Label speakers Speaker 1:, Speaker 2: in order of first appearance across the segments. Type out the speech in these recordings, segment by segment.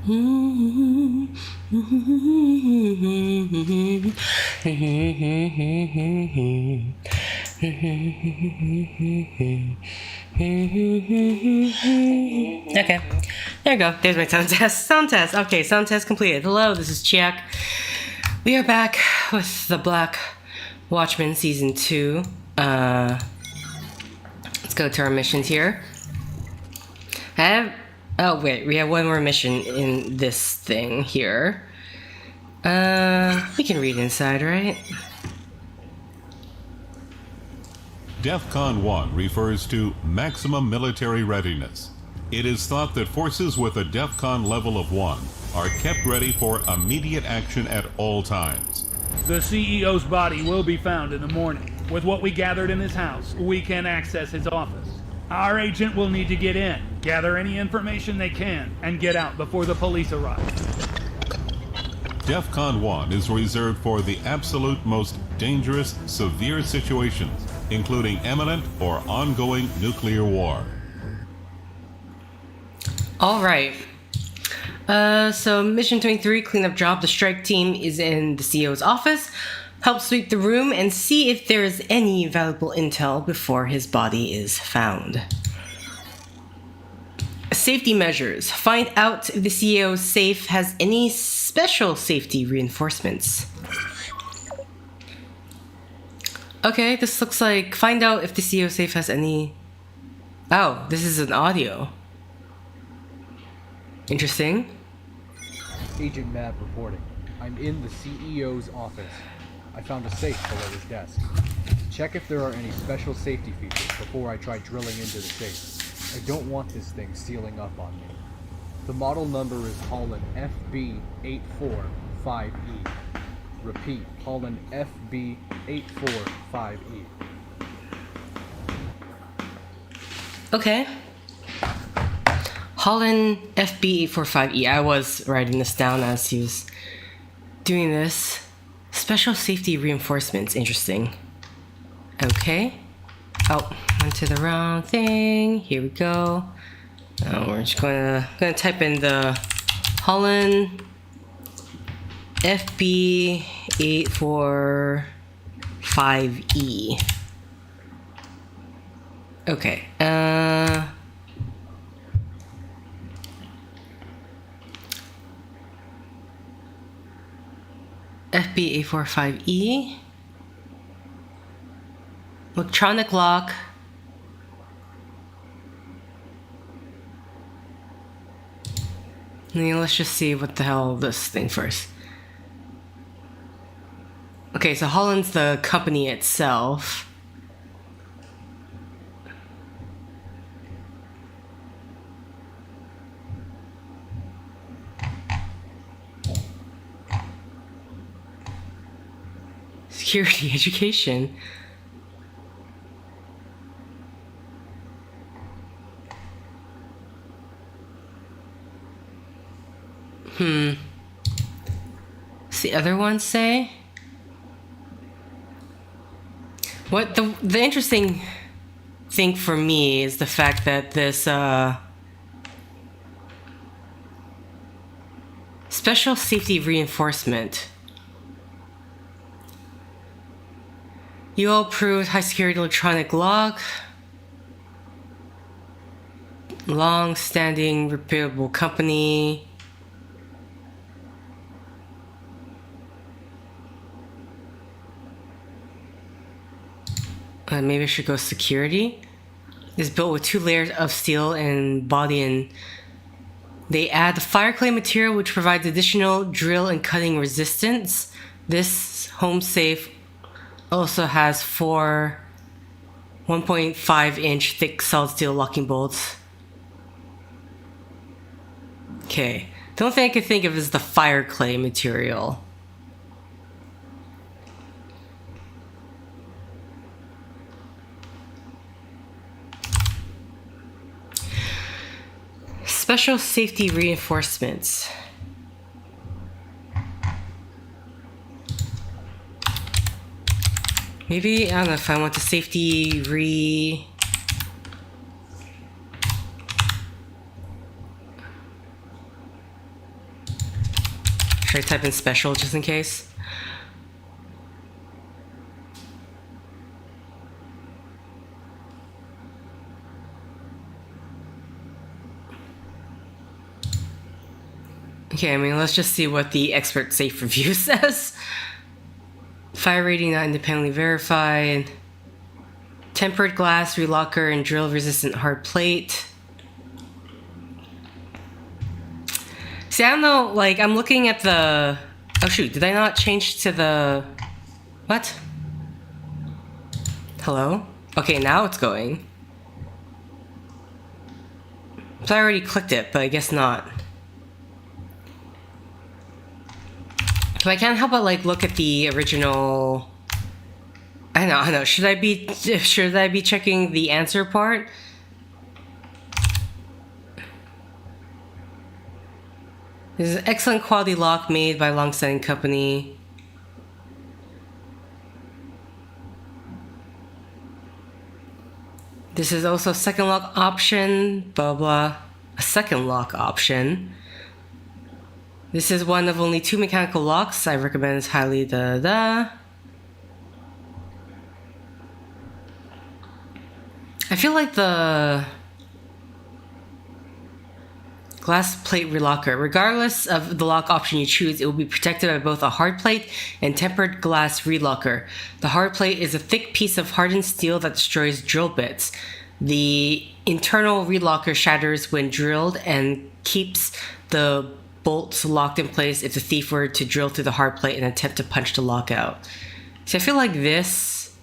Speaker 1: Okay, there you go. There's my sound test. Sound test. Okay, sound test completed. Hello, this is Chiak. We are back with the Black Watchmen Season 2. Let's go to our missions here. Oh wait, we have one more mission in this thing here. We can read inside, right?
Speaker 2: DEFCON 1 refers to maximum military readiness. It is thought that forces with a DEFCON level of 1 are kept ready for immediate action at all times.
Speaker 3: The CEO's body will be found in the morning. With what we gathered in his house, we can access his office. Our agent will need to get in, gather any information they can, and get out before the police arrive.
Speaker 2: DEFCON 1 is reserved for the absolute most dangerous, severe situations, including imminent or ongoing nuclear war.
Speaker 1: Alright. So mission 23, cleanup job. The strike team is in the CEO's office. Help sweep the room and see if there is any valuable intel before his body is found. Safety measures. Find out if the CEO's safe has any special safety reinforcements. Okay, this looks like find out if the CEO safe has any... Oh, this is an audio. Interesting.
Speaker 4: Agent Mab reporting. I'm in the CEO's office. I found a safe below his desk. Check if there are any special safety features before I try drilling into the safe. I don't want this thing sealing up on me. The model number is Holland FB845E. Repeat, Holland FB845E.
Speaker 1: Okay. Holland FB845E. I was writing this down as he was doing this. Special safety reinforcements. Interesting. Okay. Oh, went to the wrong thing. Here we go. We're just gonna type in the Holland FB845E. Okay. FB845E. Electronic lock. Let's just see what the hell this thing first. Okay, so Holland's the company itself. Security, education. What's the other one say? What the interesting thing for me is the fact that this special safety reinforcement. You all approved high security electronic lock. Long-standing reputable company. Maybe I should go security. It's built with 2 layers of steel and body, and they add the fire clay material which provides additional drill and cutting resistance. This home safe also has 4 1.5-inch thick solid steel locking bolts. Okay. The only thing I can think of is the fire clay material. Special safety reinforcements. Maybe, I don't know if I want the safety Should I type in special just in case? Okay, I mean, let's just see what the expert safe review says. Fire rating not independently verified. Tempered glass, relocker, and drill resistant hard plate. See, I don't know, like, I'm looking at the... Oh shoot, did I not change to the... What? Hello? Okay, now it's going. So I already clicked it, but I guess not. So I can't help but like look at the original... I know. Should I be checking the answer part? This is an excellent quality lock made by a long-standing company. This is also a second lock option, blah blah. A second lock option. This is one of only 2 mechanical locks. I recommend it highly, I feel like the glass plate relocker, regardless of the lock option you choose, it will be protected by both a hard plate and tempered glass relocker. The hard plate is a thick piece of hardened steel that destroys drill bits. The internal relocker shatters when drilled and keeps the bolts locked in place if the thief were to drill through the hard plate and attempt to punch the lock out. So I feel like this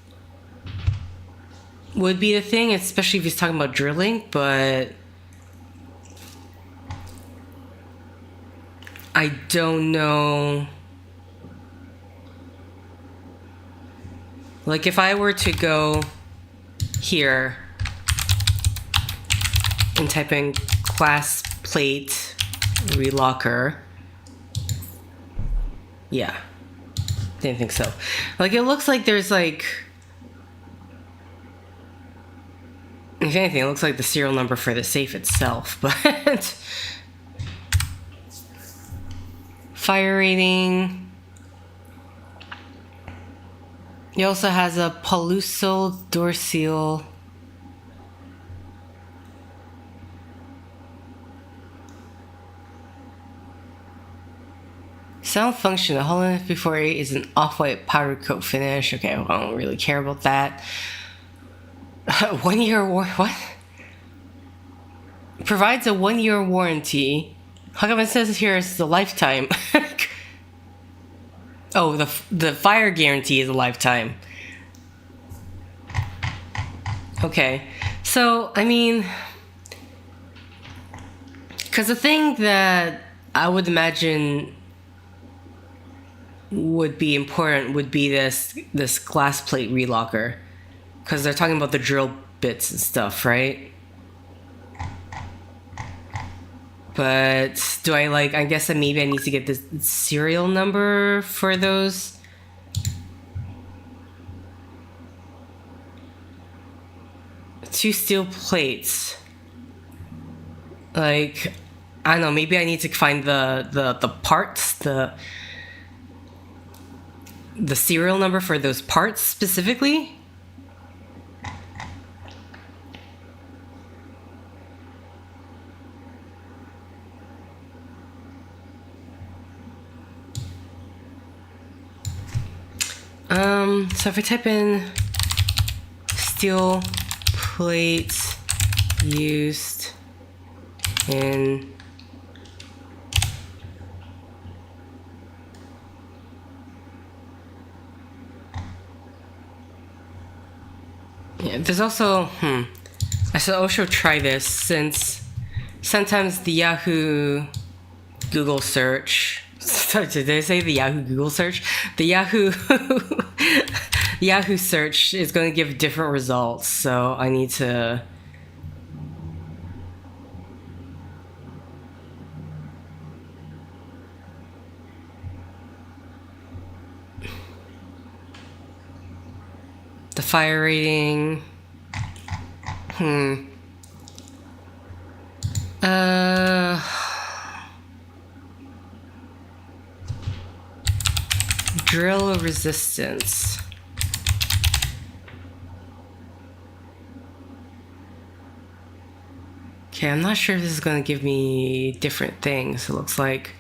Speaker 1: would be the thing, especially if he's talking about drilling, but I don't know. Like if I were to go here and type in glass plate relocker, yeah, didn't think so. Like it looks like there's like, if anything, it looks like the serial number for the safe itself, but fire rating. It also has a Paluso door seal. Sound function, the Holland F4A is an off-white powder coat finish. Okay, well, I don't really care about that. 1 year what? Provides a 1 year warranty. How come it says here it's a lifetime? Oh, the fire guarantee is a lifetime. Okay, so I mean, because the thing that I would imagine would be important would be this glass plate relocker, because they're talking about the drill bits and stuff, right? But do I like, I guess that maybe I need to get the serial number for those. Two steel plates. Like, I don't know, maybe I need to find the parts, the serial number for those parts specifically. So if I type in steel plates used in yeah, there's also I should also try this, since sometimes the Yahoo Google search, did I say the Yahoo Google search? The Yahoo Yahoo search is going to give different results, so I need to the fire rating. Drill resistance. Okay, I'm not sure if this is going to give me different things, it looks like.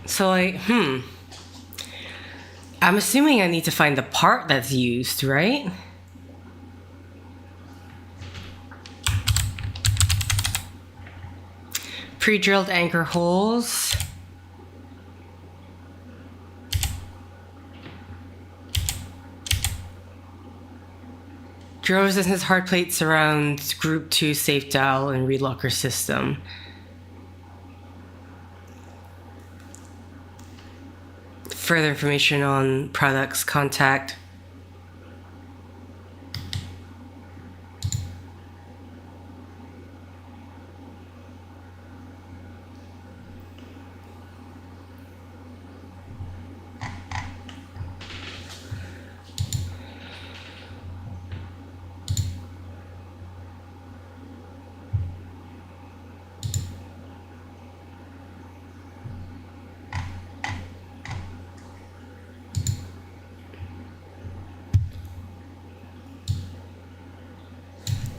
Speaker 1: So like, I'm assuming I need to find the part that's used, right? Pre-drilled anchor holes. Drill resistance hard plate surrounds group 2 safe dial and relocker system. Further information on products, contact.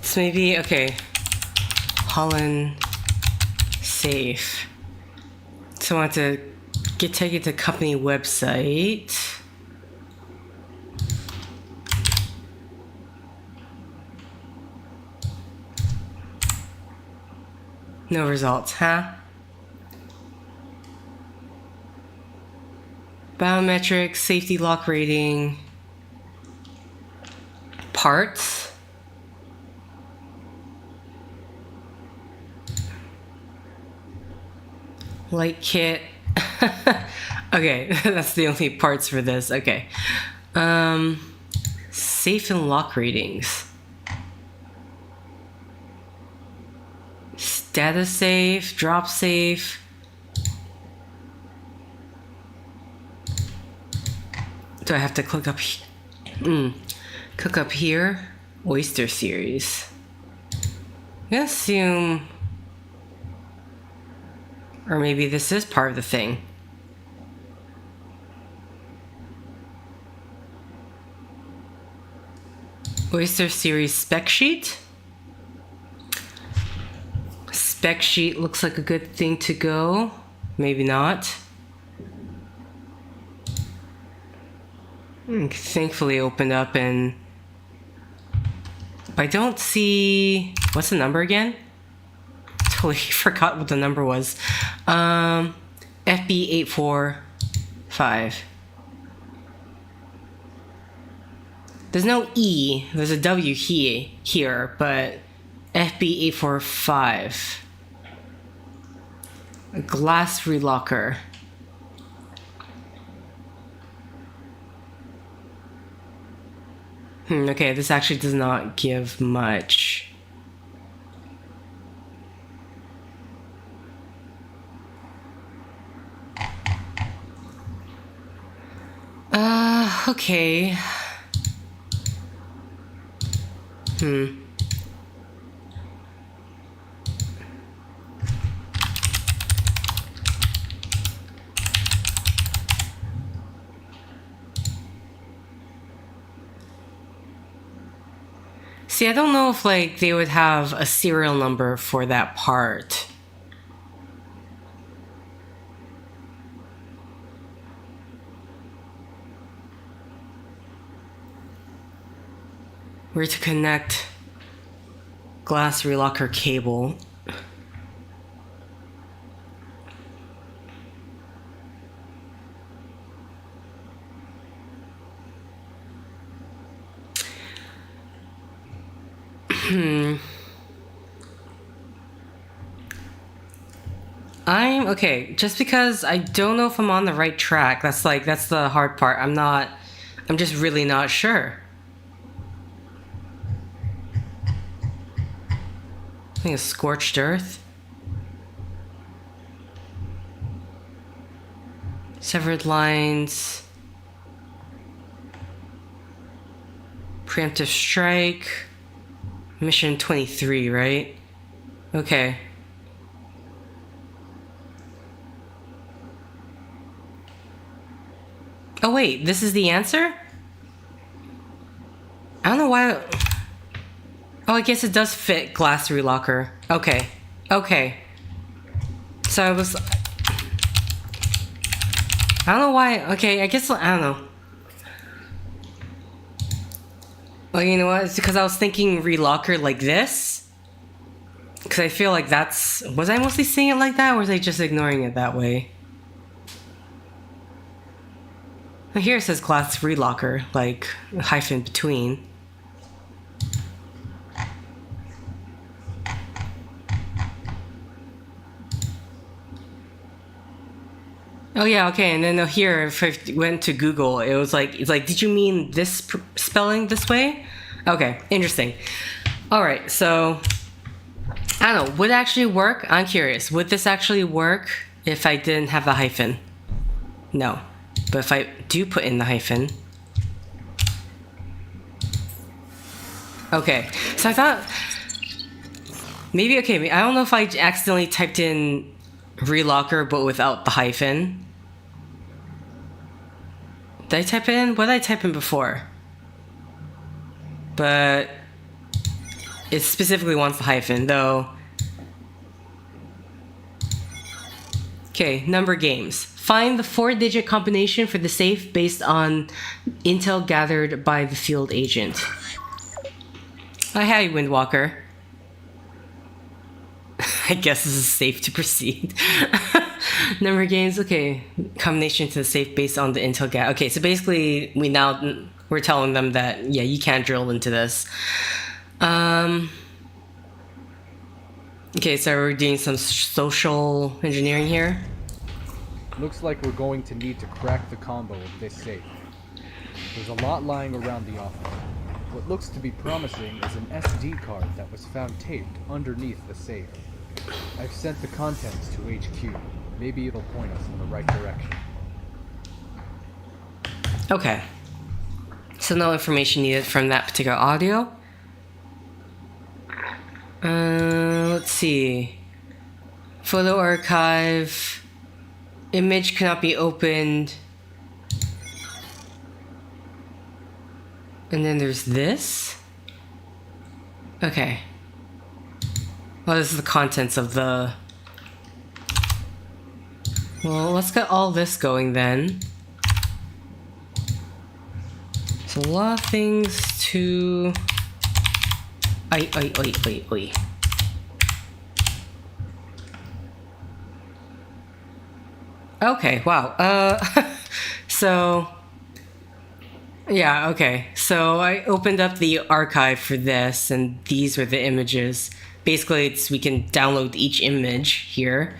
Speaker 1: So maybe, okay, Holland safe. So I want to take it to company website. No results, huh? Biometrics, safety lock rating, parts. Light kit. Okay, that's the only parts for this. Okay. Safe and lock ratings. Status safe, drop safe. Do I have to click up? Click up here. Oyster series. I'm gonna assume. Or maybe this is part of the thing. Oyster series spec sheet. Spec sheet looks like a good thing to go. Maybe not. Thankfully opened up and I don't see, what's the number again? Totally forgot what the number was. FB845. There's no E, there's a W here, but FB845. A glass relocker. Okay, this actually does not give much. Okay. See, I don't know if like they would have a serial number for that part. Where to connect glass relocker cable. I'm okay, just because I don't know if I'm on the right track. That's the hard part. I'm just really not sure. I think it's scorched earth. Severed lines. Preemptive strike. Mission 23, right? Okay. Oh wait, this is the answer? I don't know why... Oh, I guess it does fit glass relocker. Okay. Okay. So I was... I don't know why... Okay, I guess... I don't know. Well, you know what? It's because I was thinking relocker like this. Because I feel like that's... Was I mostly seeing it like that, or was I just ignoring it that way? Here it says glass relocker, like a hyphen between. Oh yeah, okay. And then here, if I went to Google, it was like, it's like, did you mean this spelling this way? Okay, interesting. All right, so I don't know. Would it actually work? I'm curious. Would this actually work if I didn't have the hyphen? No. But if I do put in the hyphen... Okay, so I thought... Maybe, okay, I don't know if I accidentally typed in relocker but without the hyphen. Did I type it in? What did I type in before? But... It specifically wants the hyphen, though... Okay, number games. Find the 4-digit combination for the safe based on intel gathered by the field agent. Oh, hi, Windwalker. I guess this is safe to proceed. Number of games, okay. Combination to the safe based on the intel gathered. Okay, so basically we're telling them that, yeah, you can't drill into this. Okay, so we're doing some social engineering here.
Speaker 4: Looks like we're going to need to crack the combo of this safe. There's a lot lying around the office. What looks to be promising is an SD card that was found taped underneath the safe. I've sent the contents to HQ. Maybe it'll point us in the right direction.
Speaker 1: Okay. So no information needed from that particular audio. Let's see. Photo archive. Image cannot be opened. And then there's this. Okay. Well, this is the contents of the... Well, let's get all this going then. There's a lot of things to... Oi. Okay, wow. So... Yeah, okay. So I opened up the archive for this, and these were the images. Basically, we can download each image here.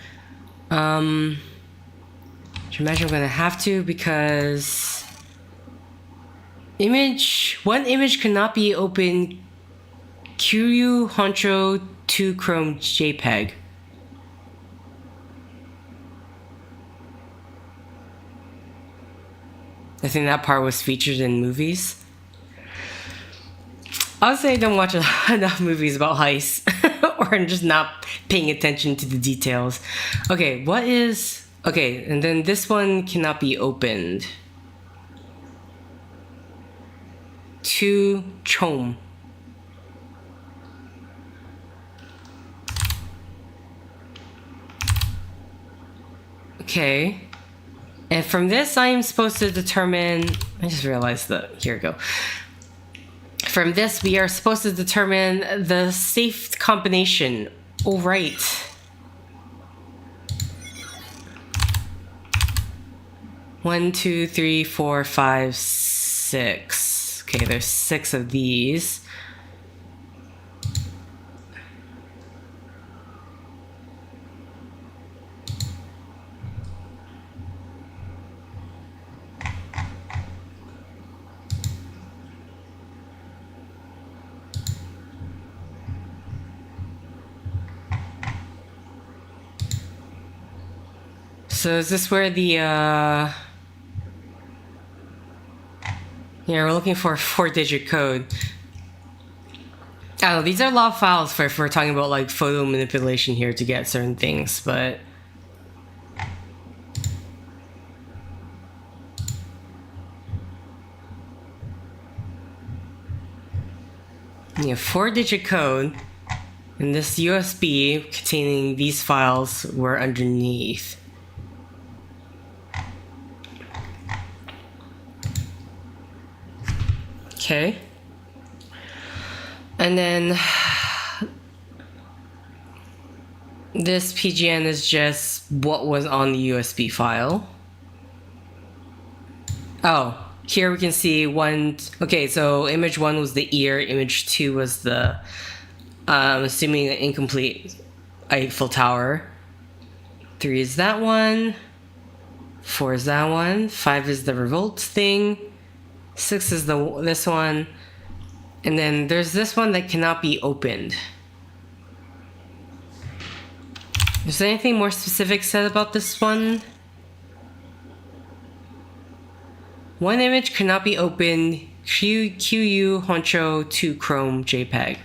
Speaker 1: Which I imagine I'm gonna have to, because... One image cannot be opened Kiryu Honcho 2 Chrome JPEG. I think that part was featured in movies. Honestly, I don't watch enough movies about heists, or I'm just not paying attention to the details. Okay, what is... Okay, and then this one cannot be opened. To Chom. Okay. And from this, I am supposed to determine... I just realized that... Here we go. From this, we are supposed to determine the safe combination. All right. One, two, three, four, five, six. Okay, there's 6 of these. So is this where the yeah, we're looking for a 4-digit code. I don't know, these are log files for if we're talking about like photo manipulation here to get certain things, but yeah, 4-digit code, and this USB containing these files were underneath. Okay. And then this PGN is just what was on the USB file. Oh, here we can see one. Okay, so image 1 was the ear, image 2 was the, assuming an incomplete Eiffel Tower. 3 is that one. 4 is that one. 5 is the revolt thing. 6 is this one. And then there's this one that cannot be opened. Is there anything more specific said about this one? One image cannot be opened. QU Honcho 2 Chrome JPEG.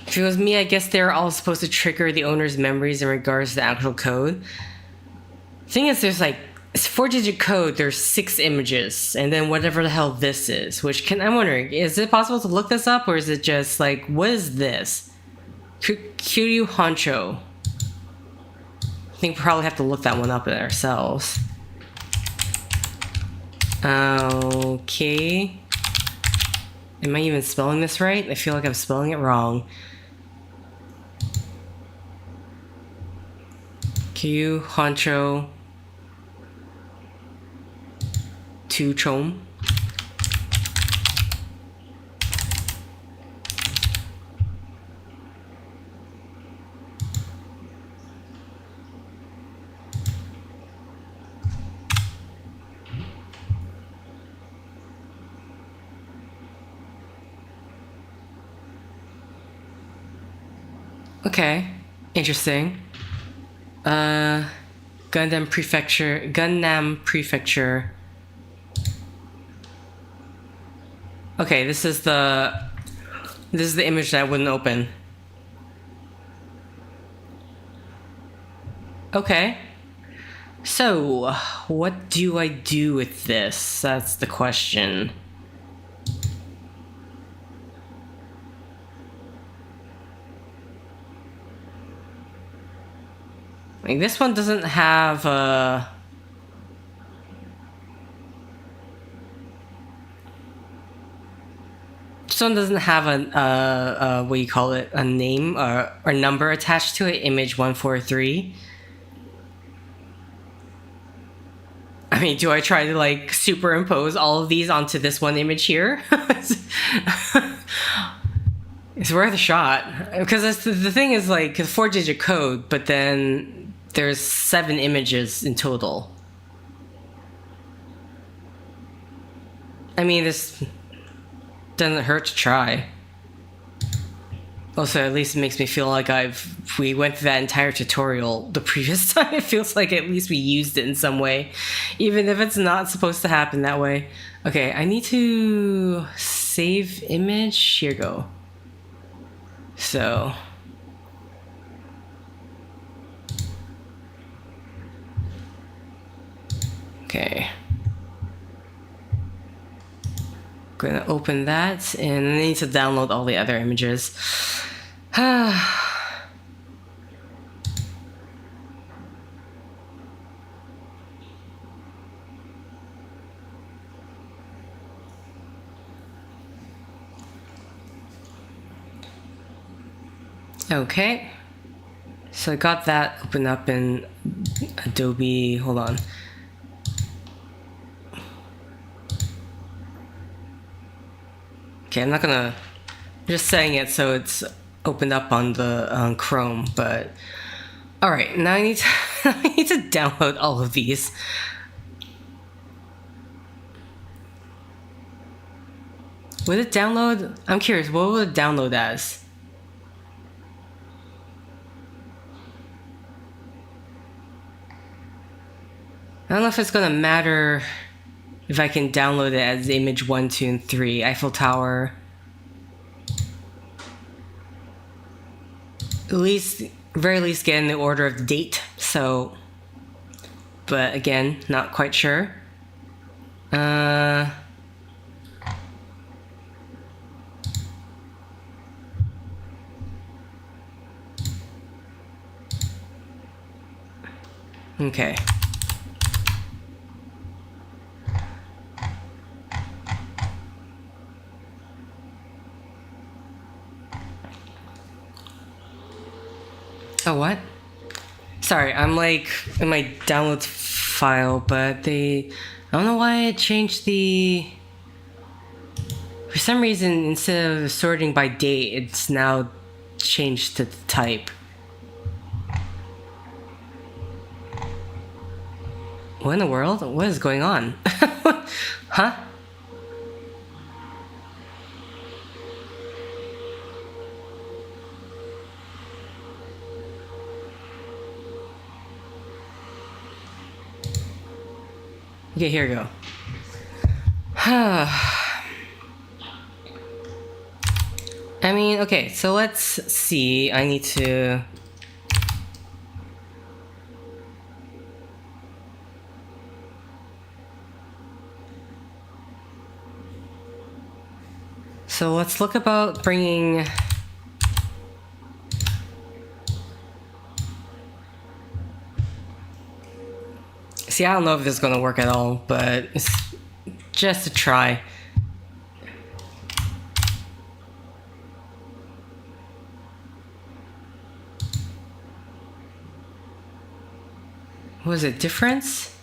Speaker 1: If it was me, I guess they're all supposed to trigger the owner's memories in regards to the actual code. Thing is, there's like, it's 4-digit code, there's 6 images, and then whatever the hell this is, I'm wondering, is it possible to look this up, or is it just like, what is this? Kiryu Honcho. I think we probably have to look that one up ourselves. Okay. Am I even spelling this right? I feel like I'm spelling it wrong. Kiryu Honcho 2 Chom. Okay, interesting. Gundam Prefecture. Okay, this is the image that I wouldn't open. Okay. So, what do I do with this? That's the question. Like, this one doesn't have a... This one doesn't have a what do you call it? A name or number attached to it. Image 143. I mean, do I try to like superimpose all of these onto this one image here? It's worth a shot, because the thing is like 4-digit code, but then there's 7 images in total. I mean, this doesn't hurt to try. Also, at least it makes me feel like we went through that entire tutorial the previous time. It feels like at least we used it in some way, even if it's not supposed to happen that way. Okay, I need to save image. Here you go. So, okay. Gonna open that, and I need to download all the other images. Okay, so I got that open up in Adobe. Hold on. Okay, I'm just setting it so it's opened up on the Chrome, but all right, now I need to download all of these. Would it download? I'm curious, what would it download as? I don't know if it's gonna matter if I can download it as image 1, 2, and 3. Eiffel Tower. At least, very least get in the order of the date, so... But again, not quite sure. Okay. Oh, what? Sorry, I'm like in my downloads file, but I don't know why it changed the... For some reason, instead of sorting by date, it's now changed to type. What in the world? What is going on? Huh? Okay, here we go. I mean, okay, so let's see. I need to... So let's look about bringing... See, I don't know if this is going to work at all, but it's just a try. Was it difference?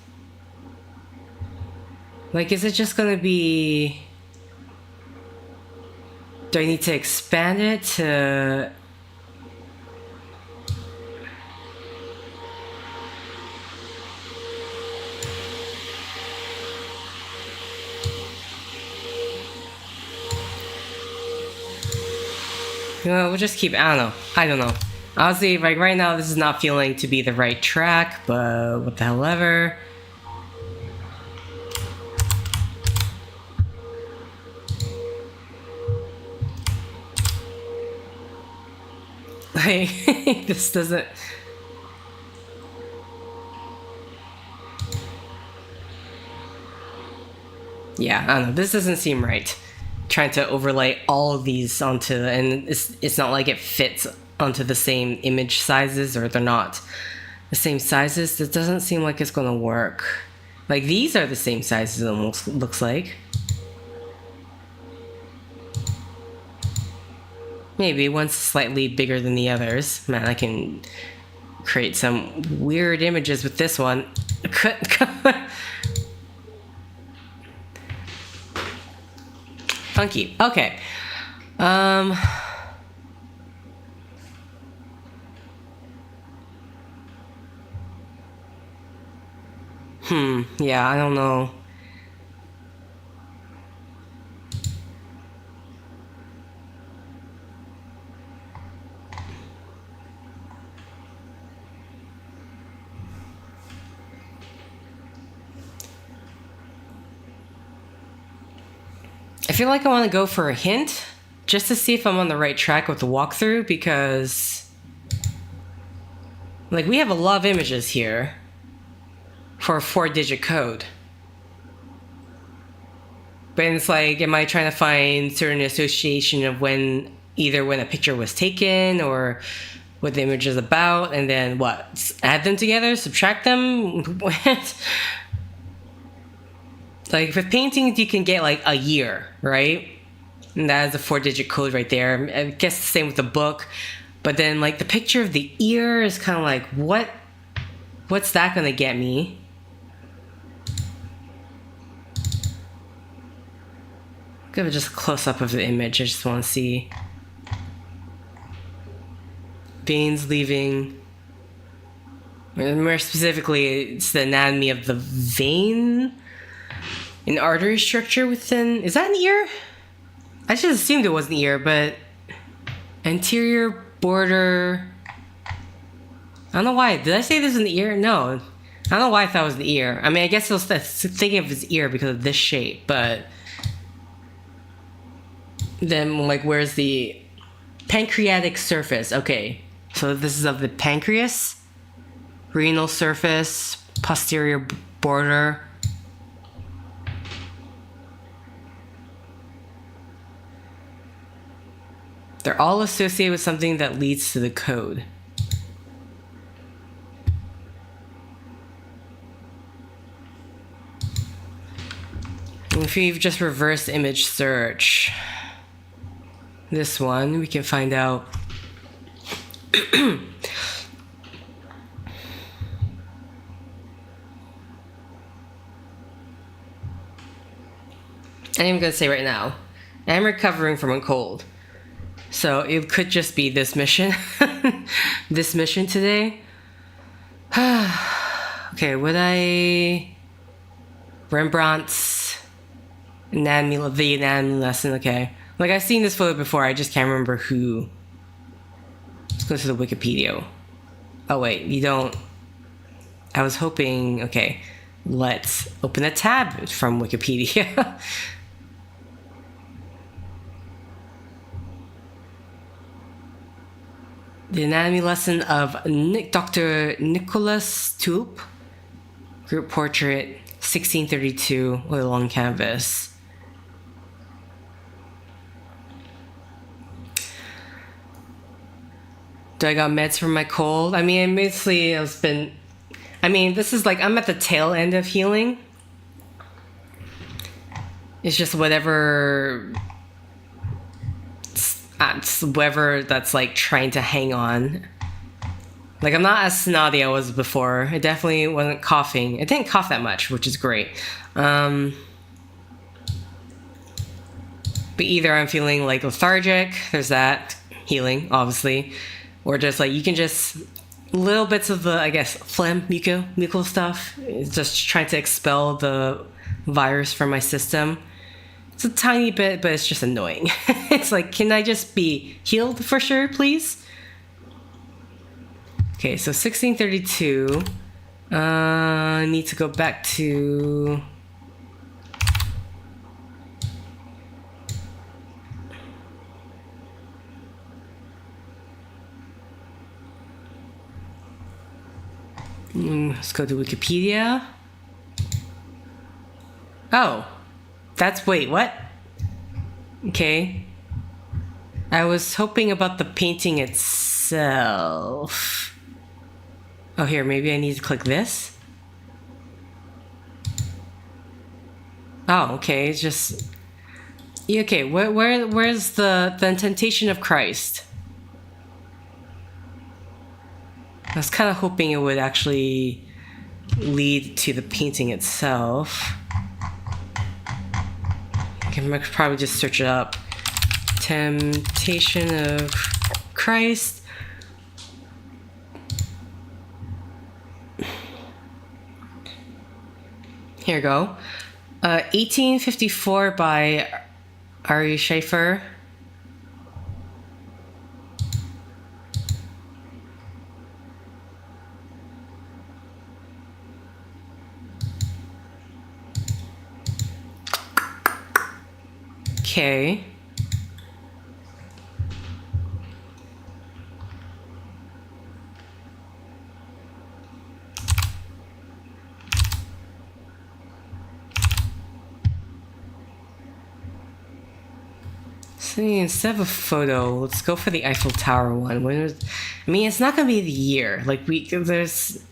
Speaker 1: Like, is it just going to be... Do I need to expand it to... You know, we'll just keep... I don't know. Honestly, like right now, this is not feeling to be the right track, but what the hell ever. Like, this doesn't... Yeah, I don't know. This doesn't seem right. Trying to overlay all of these onto... And it's not like it fits onto the same image sizes, or they're not the same sizes. It doesn't seem like it's going to work. Like, these are the same sizes, it almost looks like. Maybe one's slightly bigger than the others. Man, I can create some weird images with this one. Funky. Okay. Yeah, I don't know. I feel like I want to go for a hint, just to see if I'm on the right track with the walkthrough, because... Like, we have a lot of images here for a 4-digit code. But it's like, am I trying to find certain association of when, either when a picture was taken, or what the image is about, and then what? Add them together? Subtract them? What? Like, with paintings, you can get, like, a year, right? And that is a 4-digit code right there. I guess the same with the book. But then, like, the picture of the ear is kind of like, what's that going to get me? Give it just a close-up of the image. I just want to see. Veins leaving. More specifically, it's the anatomy of the vein. An artery structure within... Is that an ear? I just assumed it was an ear, but anterior border. I don't know why. Did I say this is an ear? No. I don't know why I thought it was an ear. I mean, I guess I was thinking of his ear because of this shape, but then, like, where's the pancreatic surface? Okay, so this is of the pancreas, renal surface, posterior border. They're all associated with something that leads to the code. If we just reverse image search this one, we can find out I'm gonna say right now, I'm recovering from a cold. So it could just be this mission. This mission today. Okay, would I... Rembrandt's the anatomy lesson, okay. Like, I've seen this photo before, I just can't remember who. Let's go to the Wikipedia. Oh wait, you don't... I was hoping... Okay, let's open a tab from Wikipedia. The anatomy lesson of Dr. Nicholas Tulp. Group portrait, 1632, oil on canvas. Do I got meds for my cold? I mean, basically, this is like, I'm at the tail end of healing. It's just whatever that's like trying to hang on. Like, I'm not as snotty I was before. I definitely wasn't coughing. I didn't cough that much, which is great. But either I'm feeling like lethargic, there's that, healing, obviously. Or just like, you can just, little bits of the, I guess, phlegm, mucal stuff. It's just trying to expel the virus from my system. It's a tiny bit, but it's just annoying. It's like, can I just be healed for sure, please? Okay, so 1632. I need to go back to... Let's go to Wikipedia. Oh. Wait, what? Okay. I was hoping about the painting itself. Oh, here, maybe I need to click this? Oh, okay, it's just... Okay, where's the Temptation of Christ? I was kind of hoping it would actually lead to the painting itself. I could probably just search it up. Temptation of Christ. Here we go. 1854 by Ari Schaefer. Okay. See, instead of a photo, let's go for the Eiffel Tower one. I mean, it's not gonna be the year. Like, there's...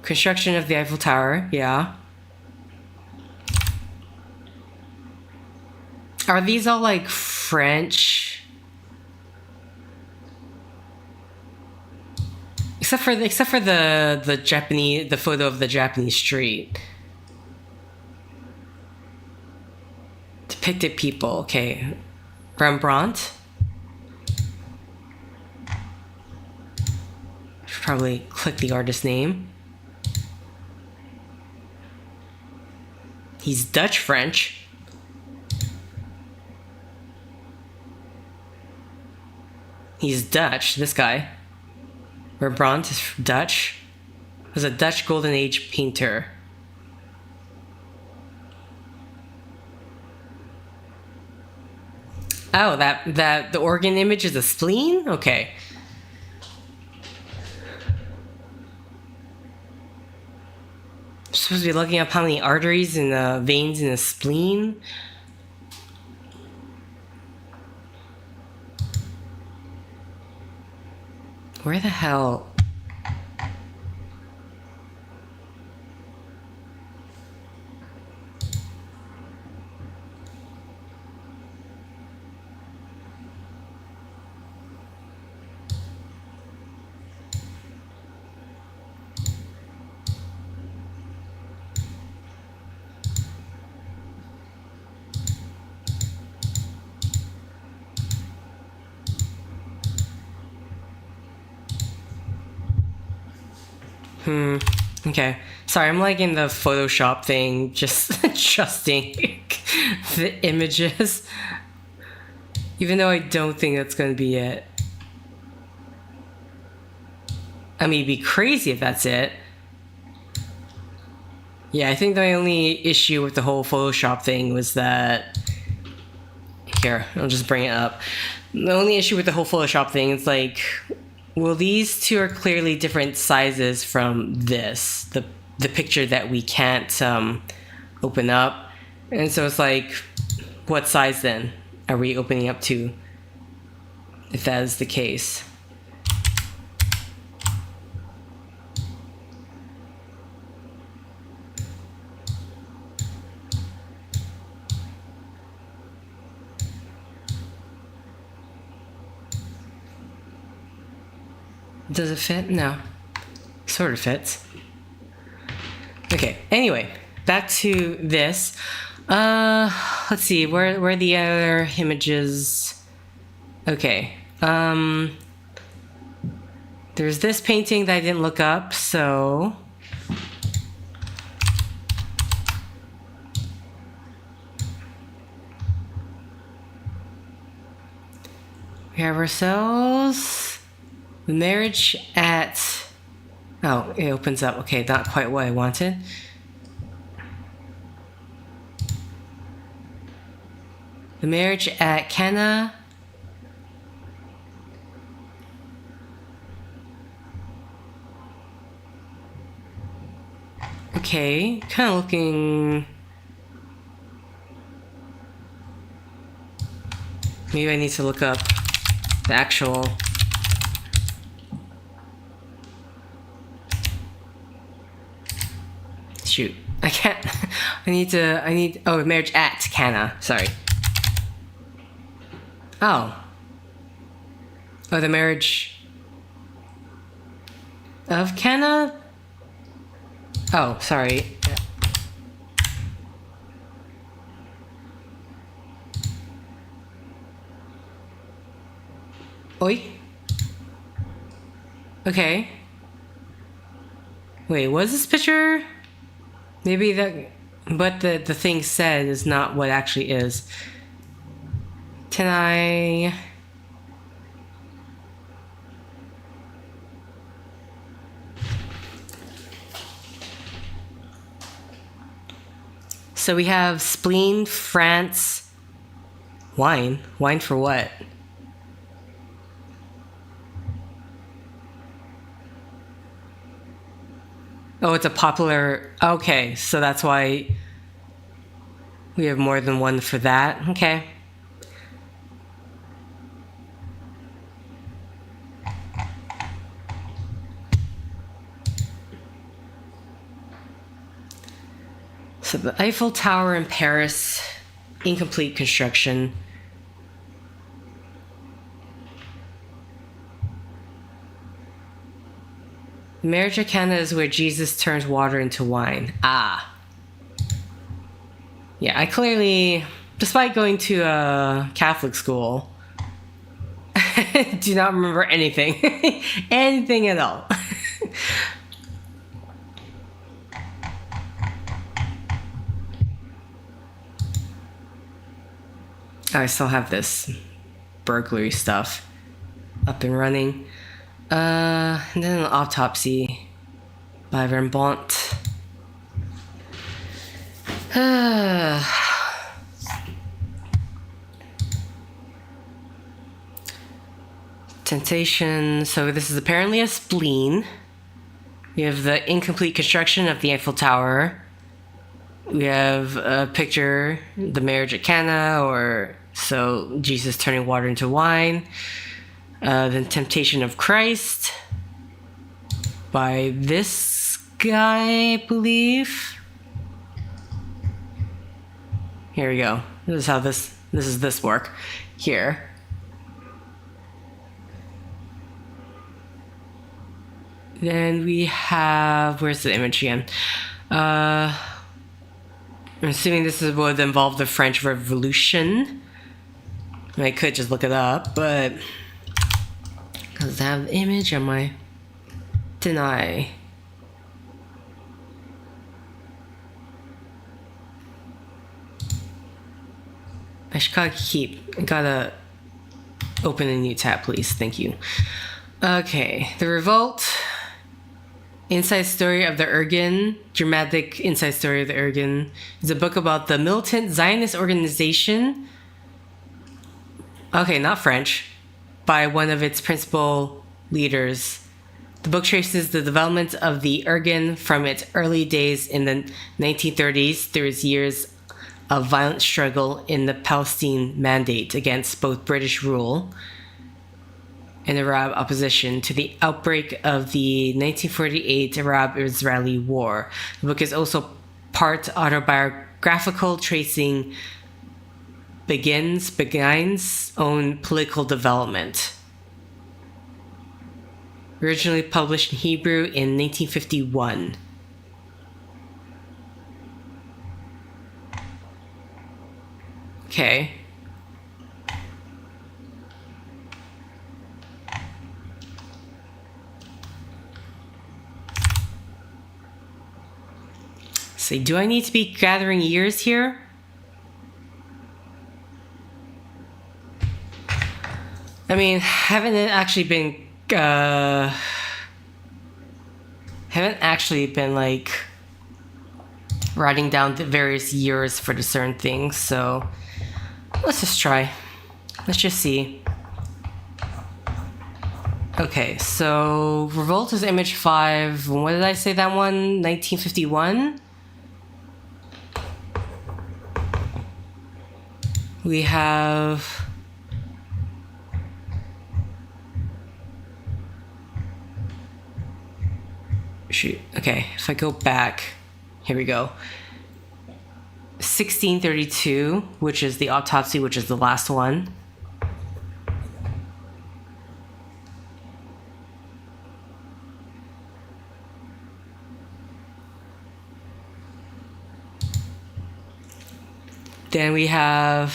Speaker 1: Construction of the Eiffel Tower, yeah. Are these all like French? Except for the Japanese, the photo of the Japanese street. Depicted people, okay. Rembrandt. Should probably click the artist name. He's Dutch French. He's Dutch, this guy. Rembrandt is Dutch. Was a Dutch Golden Age painter. Oh, the organ image is a spleen? Okay. I'm supposed to be looking up how many arteries and veins in the spleen. Where the hell? Okay. Sorry, I'm like in the Photoshop thing, just adjusting the images. Even though I don't think that's going to be it. I mean, it'd be crazy if that's it. Yeah, I think the only issue with the whole Photoshop thing was that... Here, I'll just bring it up. The only issue with the whole Photoshop thing is like... Well, these two are clearly different sizes from this, the picture that we can't open up. And so it's like, what size then are we opening up to, if that is the case? Does it fit? No. Sort of fits. Okay, anyway, back to this. Let's see, where are the other images? Okay. There's this painting that I didn't look up, so... We have ourselves... The marriage at... Oh, it opens up. Okay, not quite what I wanted. The marriage at Cana. Okay, kind of looking... Maybe I need to look up the actual... Shoot, I can't. I need. Oh, marriage at Cana. Sorry. Oh. Oh, the marriage of Cana. Oh, sorry. Oi. Okay. Wait, was this picture? Maybe what the thing said is not what actually is. Can I... So we have spleen, France, wine. Wine for what? Oh, it's a popular... Okay, so that's why we have more than one for that. Okay. So the Eiffel Tower in Paris, incomplete construction. Marriage at Cana is where Jesus turns water into wine. Ah. Yeah, I clearly, despite going to a Catholic school, do not remember anything. Anything at all. I still have this burglary stuff up and running. And then an autopsy by Rembrandt. Temptation. So this is apparently a spleen. We have the incomplete construction of the Eiffel Tower. We have a picture, the marriage at Cana, or so Jesus turning water into wine. The Temptation of Christ by this guy, I believe. Here we go. This is how this work here. Then we have, where's the image again? I'm assuming this would involve the French Revolution. I could just look it up, but because I have the image on my deny. I should gotta open a new tab, please. Thank you. Okay, The Revolt. Inside Story of the Irgun, Dramatic Inside Story of the Irgun, is a book about the militant Zionist organization. Okay, not French. By one of its principal leaders. The book traces the development of the Irgun from its early days in the 1930s through its years of violent struggle in the Palestine Mandate against both British rule and Arab opposition to the outbreak of the 1948 Arab-Israeli War. The book is also part autobiographical, tracing Begin's own political development. Originally published in Hebrew in 1951. Okay. So, do I need to be gathering years here? I mean, haven't actually been like writing down the various years for the certain things, so let's just try. Let's just see. Okay, so Revolt is image 5. What did I say that one? 1951? We have... Shoot. Okay, if I go back, here we go. 1632, which is the autopsy, which is the last one. Then we have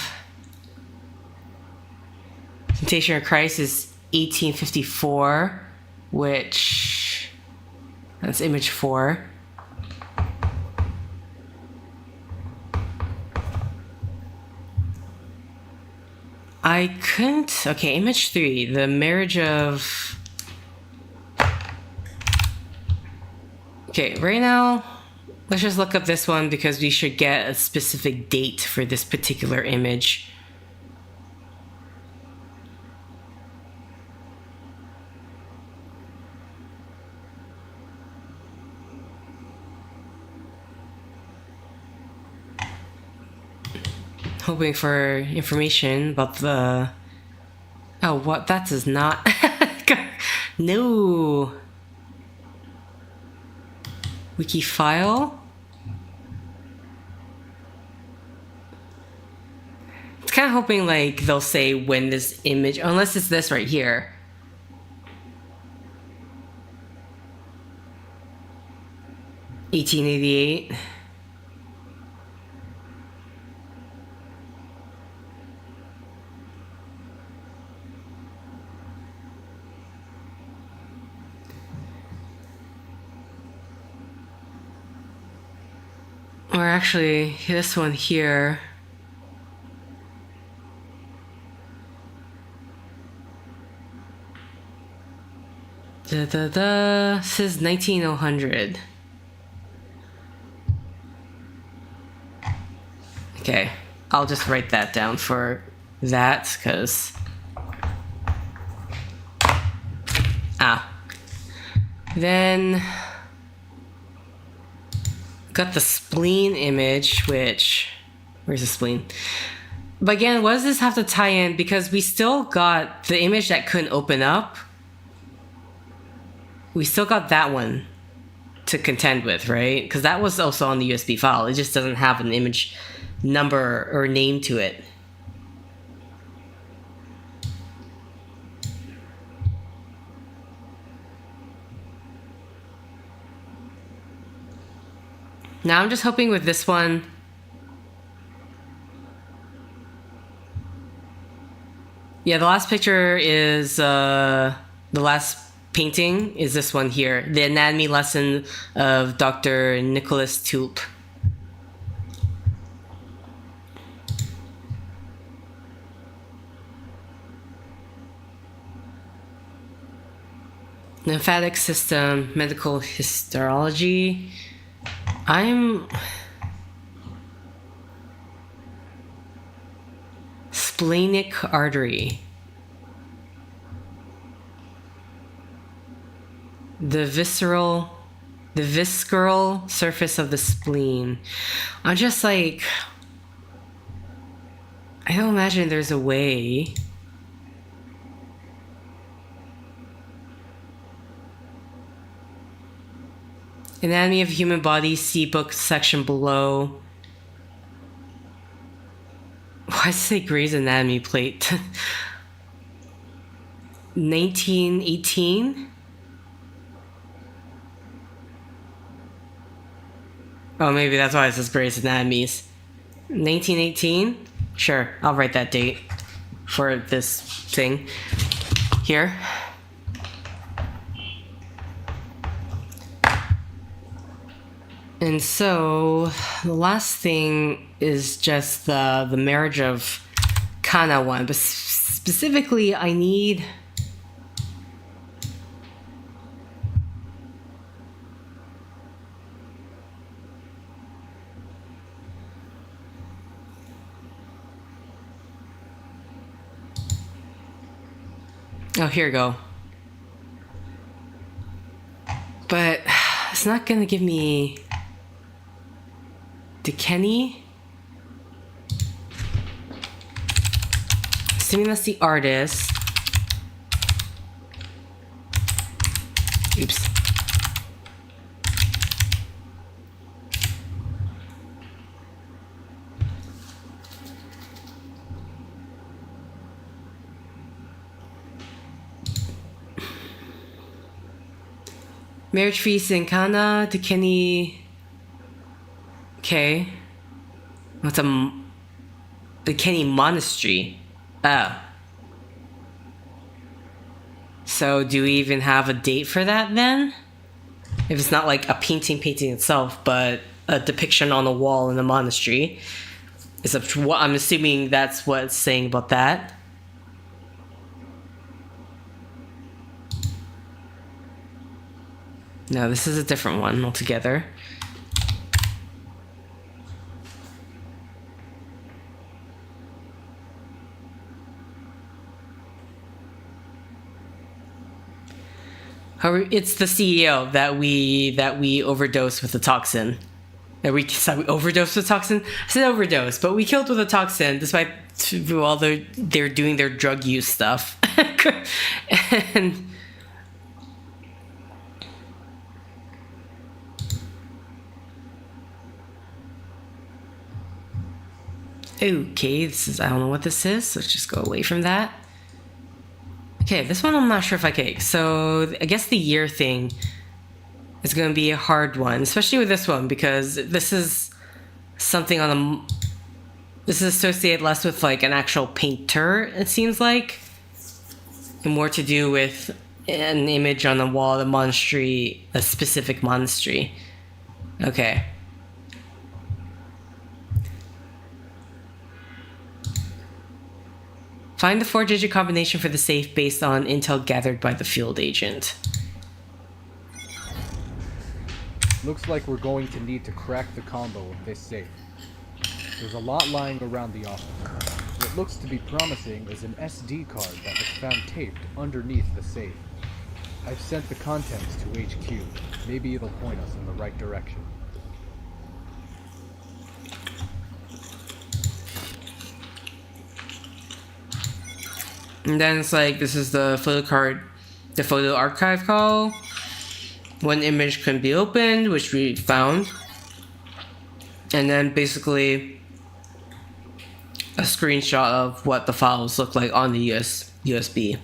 Speaker 1: Temptation of Christ is 1854, which that's image 4. I couldn't. Okay, image 3. The marriage of. Okay, right now, let's just look up this one because we should get a specific date for this particular image. Hoping for information about the... Oh, what? That does not... No. Wiki file? It's kind of hoping like they'll say when this image... Unless it's this right here. $1888. Or actually, this one here. This is 19000. Okay, I'll just write that down for that, because... Then... got the spleen image, which... Where's the spleen? But again, what does this have to tie in? Because we still got the image that couldn't open up. We still got that one to contend with, right? Because that was also on the USB file. It just doesn't have an image number or name to it. Now I'm just hoping with this one, yeah, the last picture is, the last painting is this one here. The anatomy lesson of Dr. Nicholas Tulp. Lymphatic system, medical histology. Splenic artery. The visceral surface of the spleen. I'm just like, I don't imagine there's a way. Anatomy of human body, see book section below. Why does it say Grey's Anatomy plate? 1918? Oh, maybe that's why it says Grey's Anatomies. 1918? Sure, I'll write that date for this thing here. And so the last thing is just the marriage of Kana one, but specifically I need here we go. But it's not gonna give me Kenny. Assuming that's the artist. Oops. Marriage feast in Kana, Kenny. Okay. What's the Kenny Monastery? Oh. So do we even have a date for that then? If it's not like a painting itself, but a depiction on a wall in the monastery. I'm assuming that's what it's saying about that. No, this is a different one altogether. However, it's the CEO that we overdosed with the toxin. That we overdosed with toxin. I said overdose, but we killed with a toxin despite while they're doing their drug use stuff. And okay, I don't know what this is. So let's just go away from that. Okay, this one I'm not sure if I can. So I guess the year thing is going to be a hard one, especially with this one, because this is something this is associated less with like an actual painter, it seems like, and more to do with an image on the wall of the monastery, a specific monastery. Okay. Find the 4-digit combination for the safe based on intel gathered by the field agent.
Speaker 4: Looks like we're going to need to crack the combo of this safe. There's a lot lying around the office. What looks to be promising is an SD card that was found taped underneath the safe. I've sent the contents to HQ. Maybe it'll point us in the right direction.
Speaker 1: And then it's like, this is the photo card, the photo archive call. One image couldn't be opened, which we found. And then basically a screenshot of what the files look like on the USB.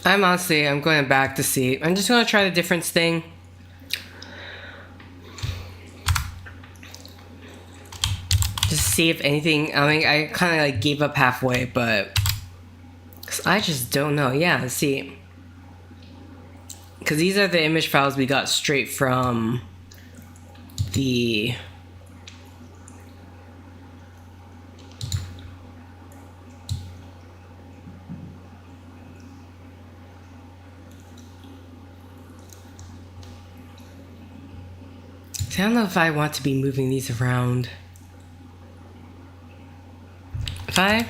Speaker 1: I'm going back to see. I'm just going to try the difference thing. Just see if anything, I mean, I kind of like gave up halfway, but, cause I just don't know. Yeah, see. Cause these are the image files we got straight from the I don't know if I want to be moving these around. If I...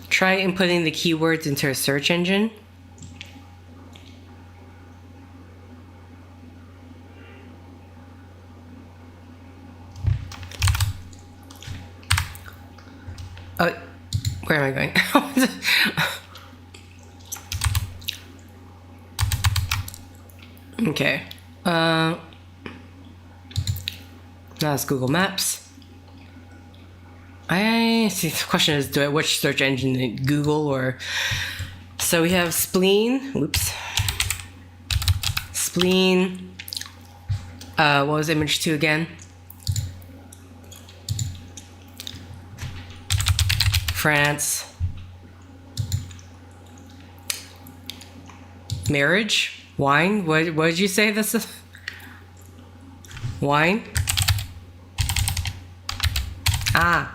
Speaker 1: Try inputting the keywords into a search engine. Oh, where am I going? Okay. Now it's Google Maps. I see. The question is, do I which search engine, Google or? So we have spleen. Whoops. Spleen. What was image 2 again? France. Marriage. Wine. What did you say this is? Wine. Ah.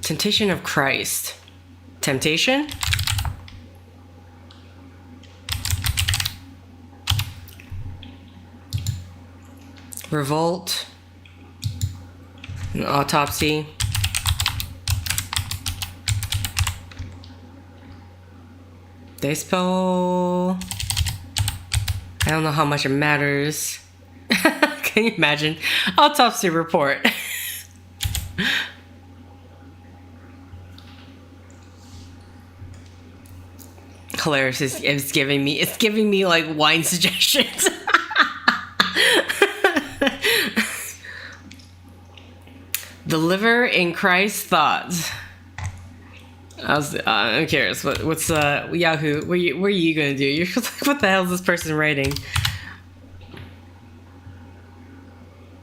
Speaker 1: Temptation of Christ. Temptation? Revolt. An autopsy. They spell... I don't know how much it matters. Can you imagine? Autopsy report. Hilarious. It's giving me like wine suggestions. The liver in Christ's thoughts. I'm curious. What's Yahoo? What are you gonna do? You're like, what the hell is this person writing?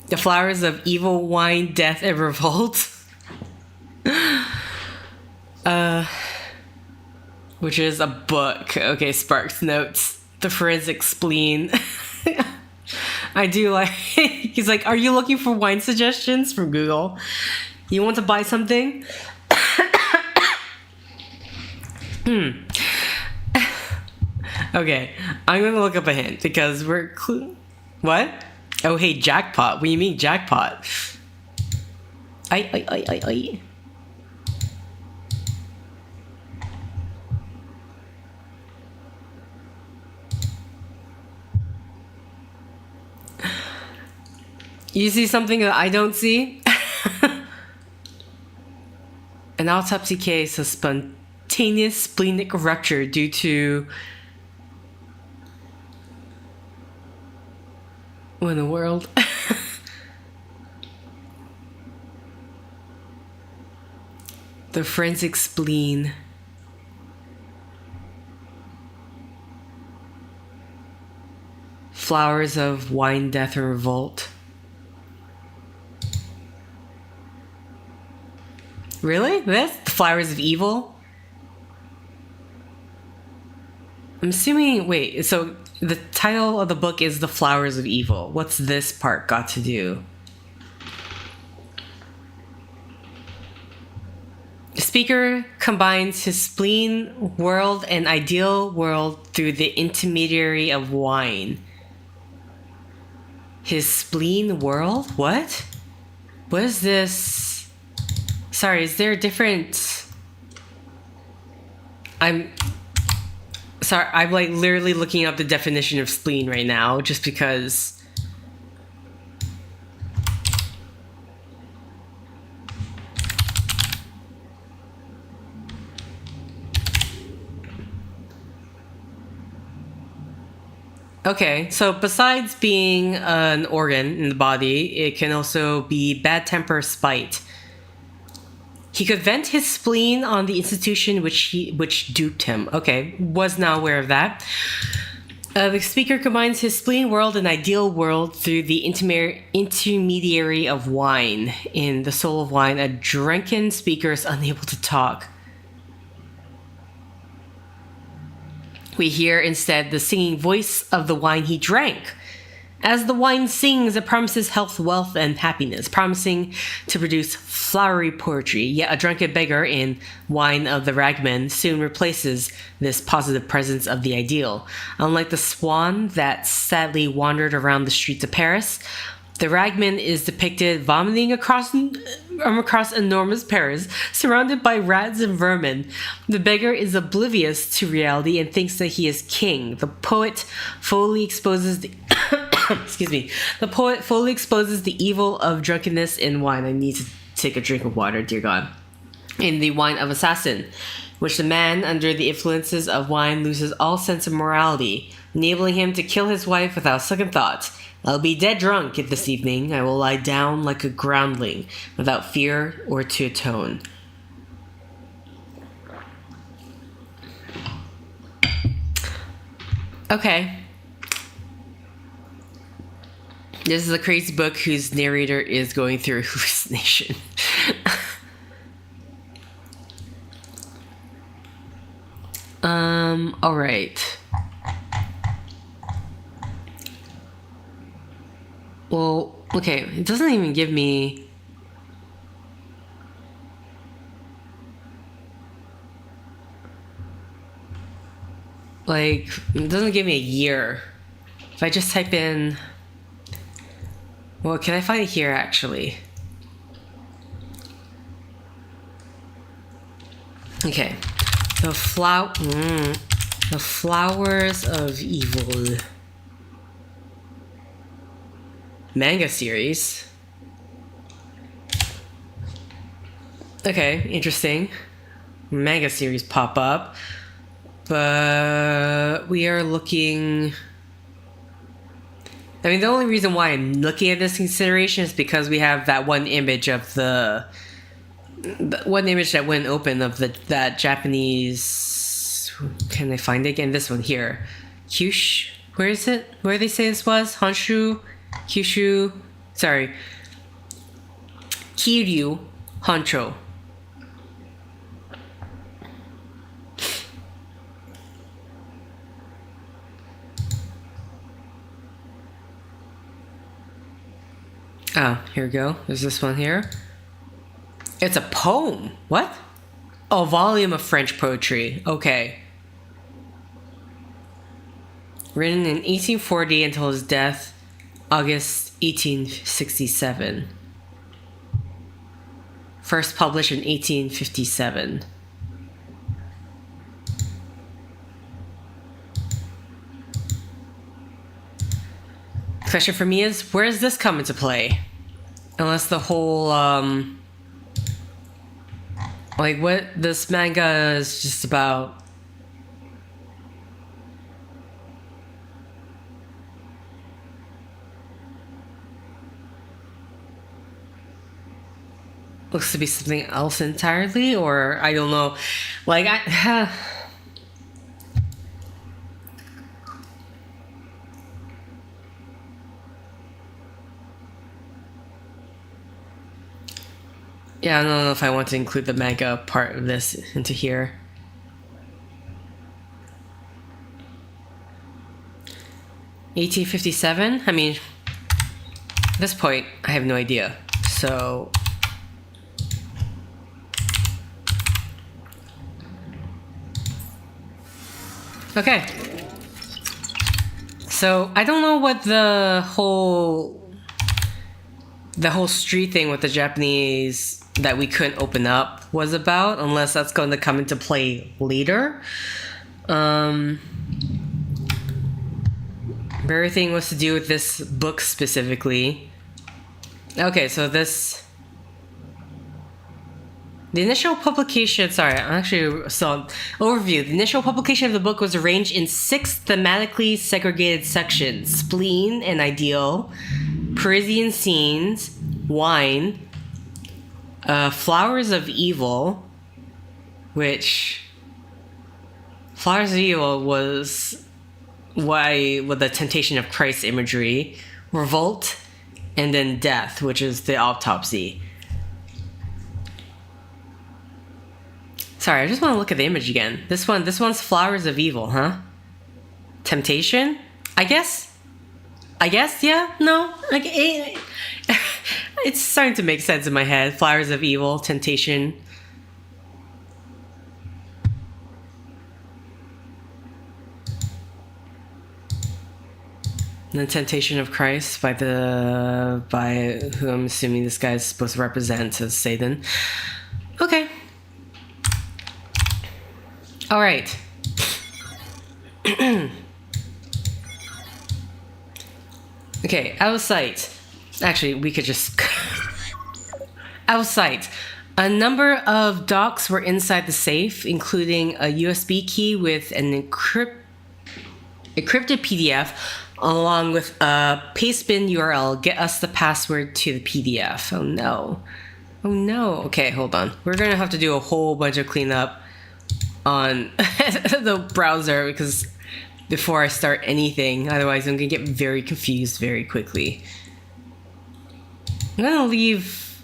Speaker 1: The flowers of evil, wine, death, and revolt. Which is a book. Okay, Sparks notes. The forensic spleen. I do like. He's like, are you looking for wine suggestions from Google? You want to buy something? Okay, I'm gonna look up a hint because we're what? Oh, hey, jackpot. What do you mean jackpot? I. You see something that I don't see? An autopsy case of spontaneous splenic rupture due to... What in the world? The forensic spleen. Flowers of wine, death, and revolt. Really? That's the flowers of evil? I'm assuming, wait, so the title of the book is The Flowers of Evil. What's this part got to do? The speaker combines his spleen world and ideal world through the intermediary of wine. His spleen world? What? What is this? Sorry, is there a different... I'm like literally looking up the definition of spleen right now just because... Okay, so besides being an organ in the body, it can also be bad temper, spite. He could vent his spleen on the institution which duped him. Okay, was not aware of that. The speaker combines his spleen world and ideal world through the intermediary of wine. In The Soul of Wine, a drunken speaker is unable to talk. We hear instead the singing voice of the wine he drank. As the wine sings, it promises health, wealth, and happiness, promising to produce flowery poetry. Yet a drunken beggar in Wine of the Ragman soon replaces this positive presence of the ideal. Unlike the swan that sadly wandered around the streets of Paris, the ragman is depicted vomiting across enormous Paris, surrounded by rats and vermin. The beggar is oblivious to reality and thinks that he is king. The poet fully exposes the excuse me. The poet fully exposes the evil of drunkenness in wine. I need to take a drink of water, dear God. In The Wine of Assassin, which the man under the influences of wine loses all sense of morality, enabling him to kill his wife without second thought. I'll be dead drunk this evening. I will lie down like a groundling, without fear or to atone. Okay. This is a crazy book whose narrator is going through a hallucination. Alright. Well, okay, it doesn't even give me... Like, it doesn't give me a year. If I just type in... Well, can I find it here, actually? Okay. The Flowers of Evil. Manga series. Okay, interesting. Manga series pop up. But we are looking... I mean, the only reason why I'm looking at this consideration is because we have that one image of the one image that went open of that Japanese... Can I find it again? This one here. Kyushu... Where is it? Where do they say this was? Honshu? Kyushu... Sorry. Kiryu Honcho. Oh, here we go. There's this one here. It's a poem. What? Oh, volume of French poetry. Okay. Written in 1840 until his death, August 1867. First published in 1857. Question for me is, where does this come into play? Unless the whole, like, what this manga is just about. looks to be something else entirely, or I don't know. Like, yeah, I don't know if I want to include the manga part of this into here. (1857) I mean, at this point, I have no idea. So... okay. So, I don't know what the whole street thing with the Japanese that we couldn't open up was about, unless that's going to come into play later. Everything was to do with this book specifically. Okay, so this... the initial publication... sorry, overview. The initial publication of the book was arranged in 6 thematically segregated sections. Spleen and ideal, Parisian scenes, wine, Flowers of Evil, which... Flowers of Evil was... with the Temptation of Christ imagery, revolt, and then death, which is the autopsy. Sorry, I just want to look at the image again. This one's Flowers of Evil, huh? Temptation? I guess, yeah? No? Like, it's starting to make sense in my head. Flowers of Evil, Temptation. The Temptation of Christ by who I'm assuming this guy's supposed to represent as Satan. Okay. All right. Okay, out of sight. Actually, we could just... out of sight. A number of docs were inside the safe, including a USB key with an encrypted PDF, along with a pastebin URL. Get us the password to the PDF. Oh no. Oh no. Okay, hold on. We're gonna have to do a whole bunch of cleanup on the browser because before I start anything, otherwise I'm gonna get very confused very quickly. I'm gonna leave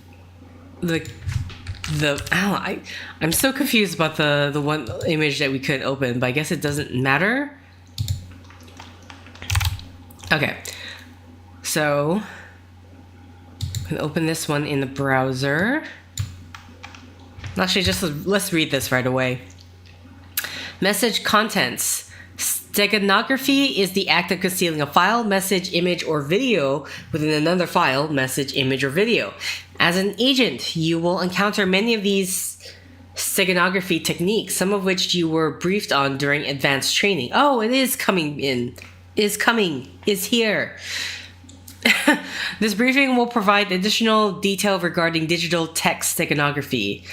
Speaker 1: I'm so confused about the one image that we could open, but I guess it doesn't matter. Okay, so I'm gonna open this one in the browser. Actually, let's read this right away. Message contents. Steganography is the act of concealing a file, message, image, or video within another file, message, image, or video. As an agent, you will encounter many of these steganography techniques, some of which you were briefed on during advanced training. Oh, it is coming in. Is here. This briefing will provide additional detail regarding digital text steganography.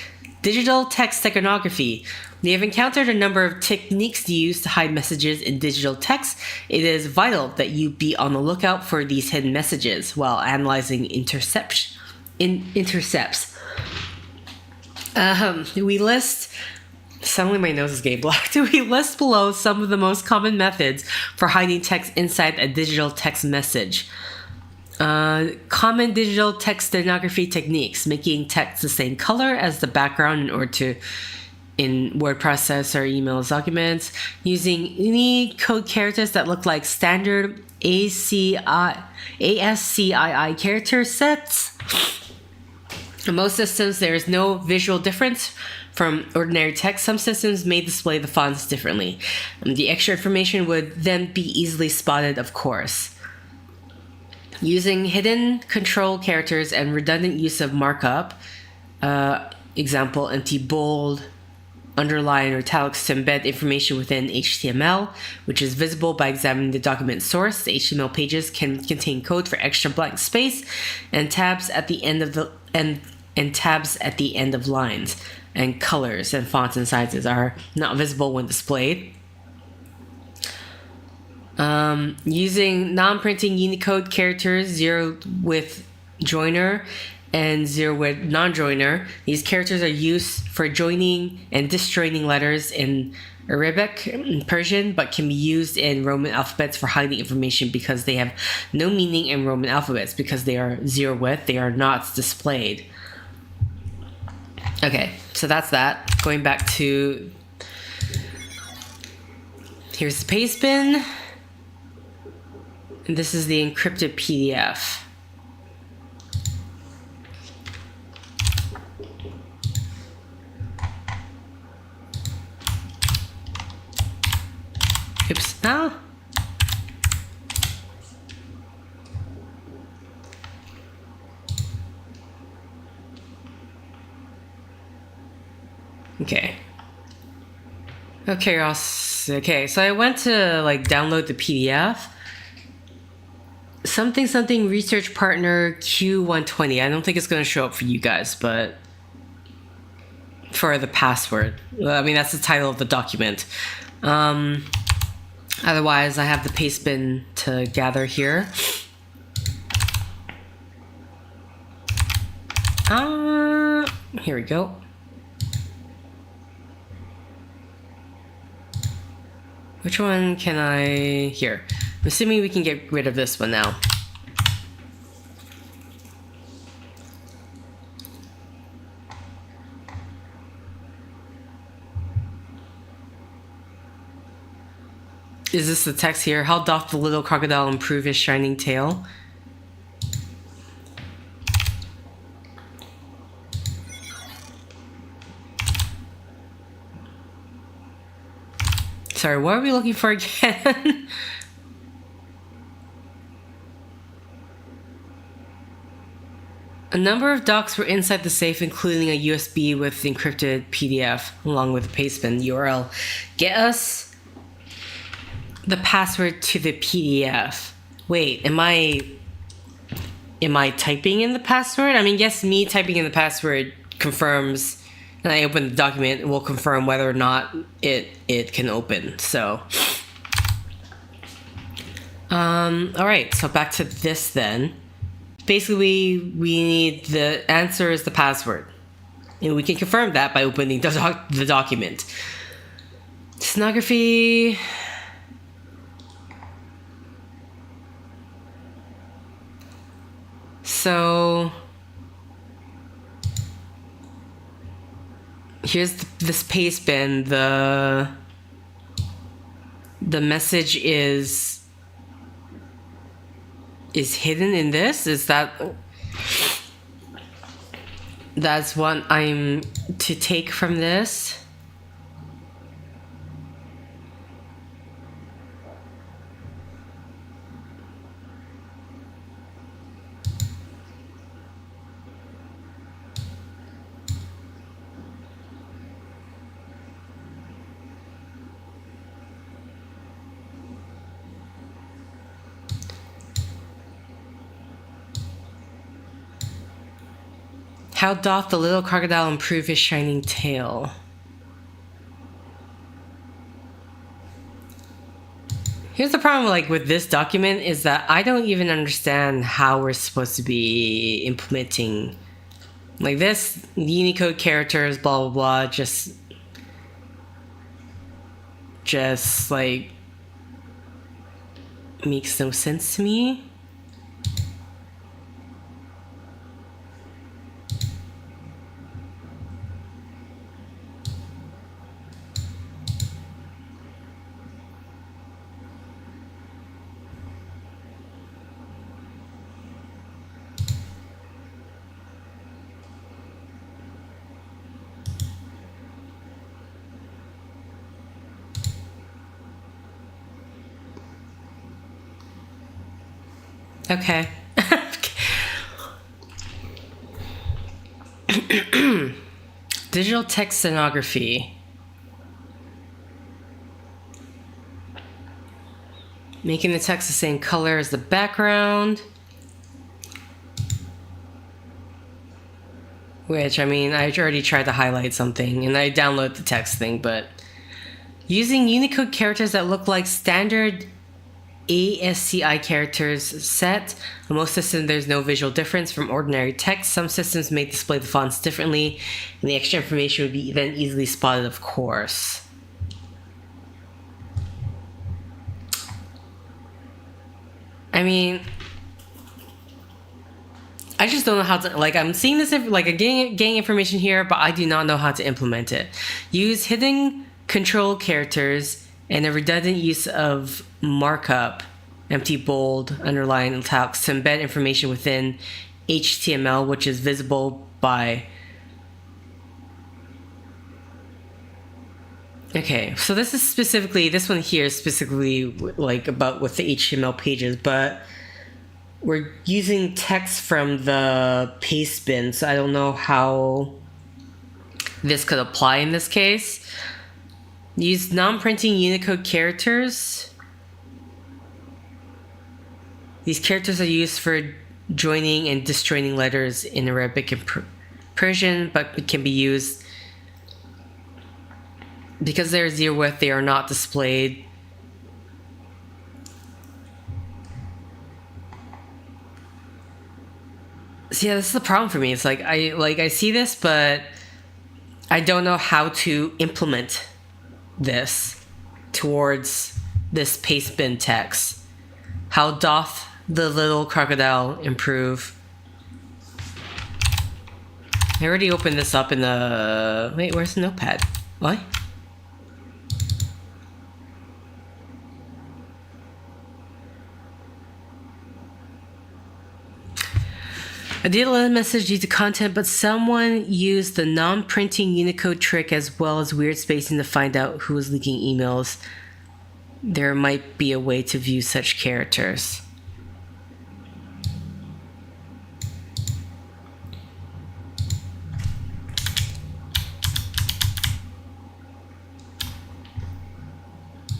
Speaker 1: Digital text steganography. We have encountered a number of techniques used to hide messages in digital text. It is vital that you be on the lookout for these hidden messages while analyzing intercepts. We list... Suddenly my nose is getting blocked. We list below some of the most common methods for hiding text inside a digital text message. Common digital text steganography techniques: making text the same color as the background in word processor email documents, using Unicode characters that look like standard ASCII character sets. In most systems, there is no visual difference from ordinary text. Some systems may display the fonts differently. The extra information would then be easily spotted, of course. Using hidden control characters and redundant use of markup, example, empty bold, underline, or italics to embed information within HTML, which is visible by examining the document source. The HTML pages can contain code for extra blank space and tabs at the end of lines, and colors and fonts and sizes are not visible when displayed. Using non-printing Unicode characters zeroed with joiner and zero-word non-joiner. These characters are used for joining and disjoining letters in Arabic and Persian, but can be used in Roman alphabets for hiding information because they have no meaning in Roman alphabets. Because they are zero-width, they are not displayed. Okay, so that's that. Going back to... Here's the paste bin. And this is the encrypted PDF. Oops. No. Okay. Okay, so I went to like download the PDF. Something research partner Q120. I don't think it's going to show up for you guys, but for the password. I mean, that's the title of the document. Otherwise, I have the paste bin to gather here. Here we go. Which one can I... Here. I'm assuming we can get rid of this one now. Is this the text here? How doth the little crocodile improve his shining tail? Sorry, what are we looking for again? A number of docs were inside the safe, including a USB with encrypted PDF, along with the paste bin URL. Get us the password to the PDF. Wait, am I typing in the password? I mean, yes, me typing in the password confirms, and I open the document, it will confirm whether or not it can open. So, all right. So back to this then. Basically, we need the answer is the password, and we can confirm that by opening the document. Stenography. So here's this paste bin. The message is hidden in this. Is that's what I'm to take from this? How doth the little crocodile improve his shining tail? Here's the problem with this document is that I don't even understand how we're supposed to be implementing like this Unicode characters, blah blah blah, just like makes no sense to me. Okay. Digital text stenography. Making the text the same color as the background. Which, I mean, I already tried to highlight something and I download the text thing, but using Unicode characters that look like standard ASCII characters set. On most systems, there's no visual difference from ordinary text. Some systems may display the fonts differently, and the extra information would be then easily spotted, of course. I mean, I just don't know how to, like, I'm seeing this, like, I'm getting information here, but I do not know how to implement it. Use hidden control characters and a redundant use of markup, empty, bold, underline, italics, to embed information within HTML, which is visible by... Okay, so this is specifically, this one here is specifically, like, about with the HTML pages, but we're using text from the paste bin, so I don't know how this could apply in this case. Use non-printing Unicode characters. These characters are used for joining and disjoining letters in Arabic and Persian, but it can be used because they're zero width, they are not displayed. So yeah, this is the problem for me. It's like I see this, but I don't know how to implement this towards this paste bin text. How doth the little crocodile improve? I already opened this up in the... Wait, where's the notepad? What? I did a message due to content, but someone used the non-printing Unicode trick as well as weird spacing to find out who was leaking emails. There might be a way to view such characters.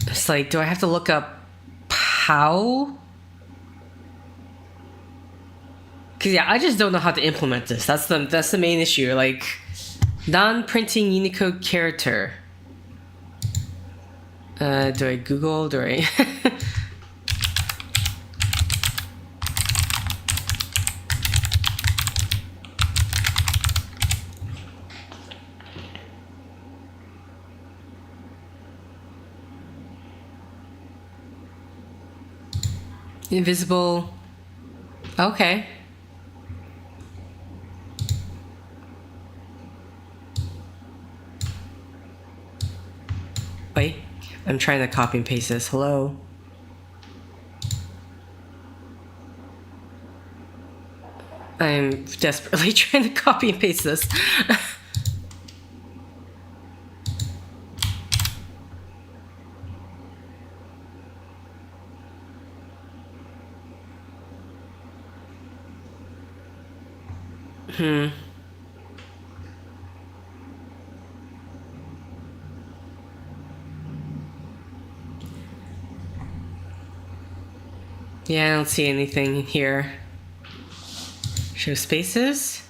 Speaker 1: It's like, do I have to look up how? Because yeah, I just don't know how to implement this. That's the main issue. Like, non-printing Unicode character. Do I Google? Do I? Invisible. Okay. Wait, I'm trying to copy and paste this. Hello? I'm desperately trying to copy and paste this. Yeah, I don't see anything here. Show spaces.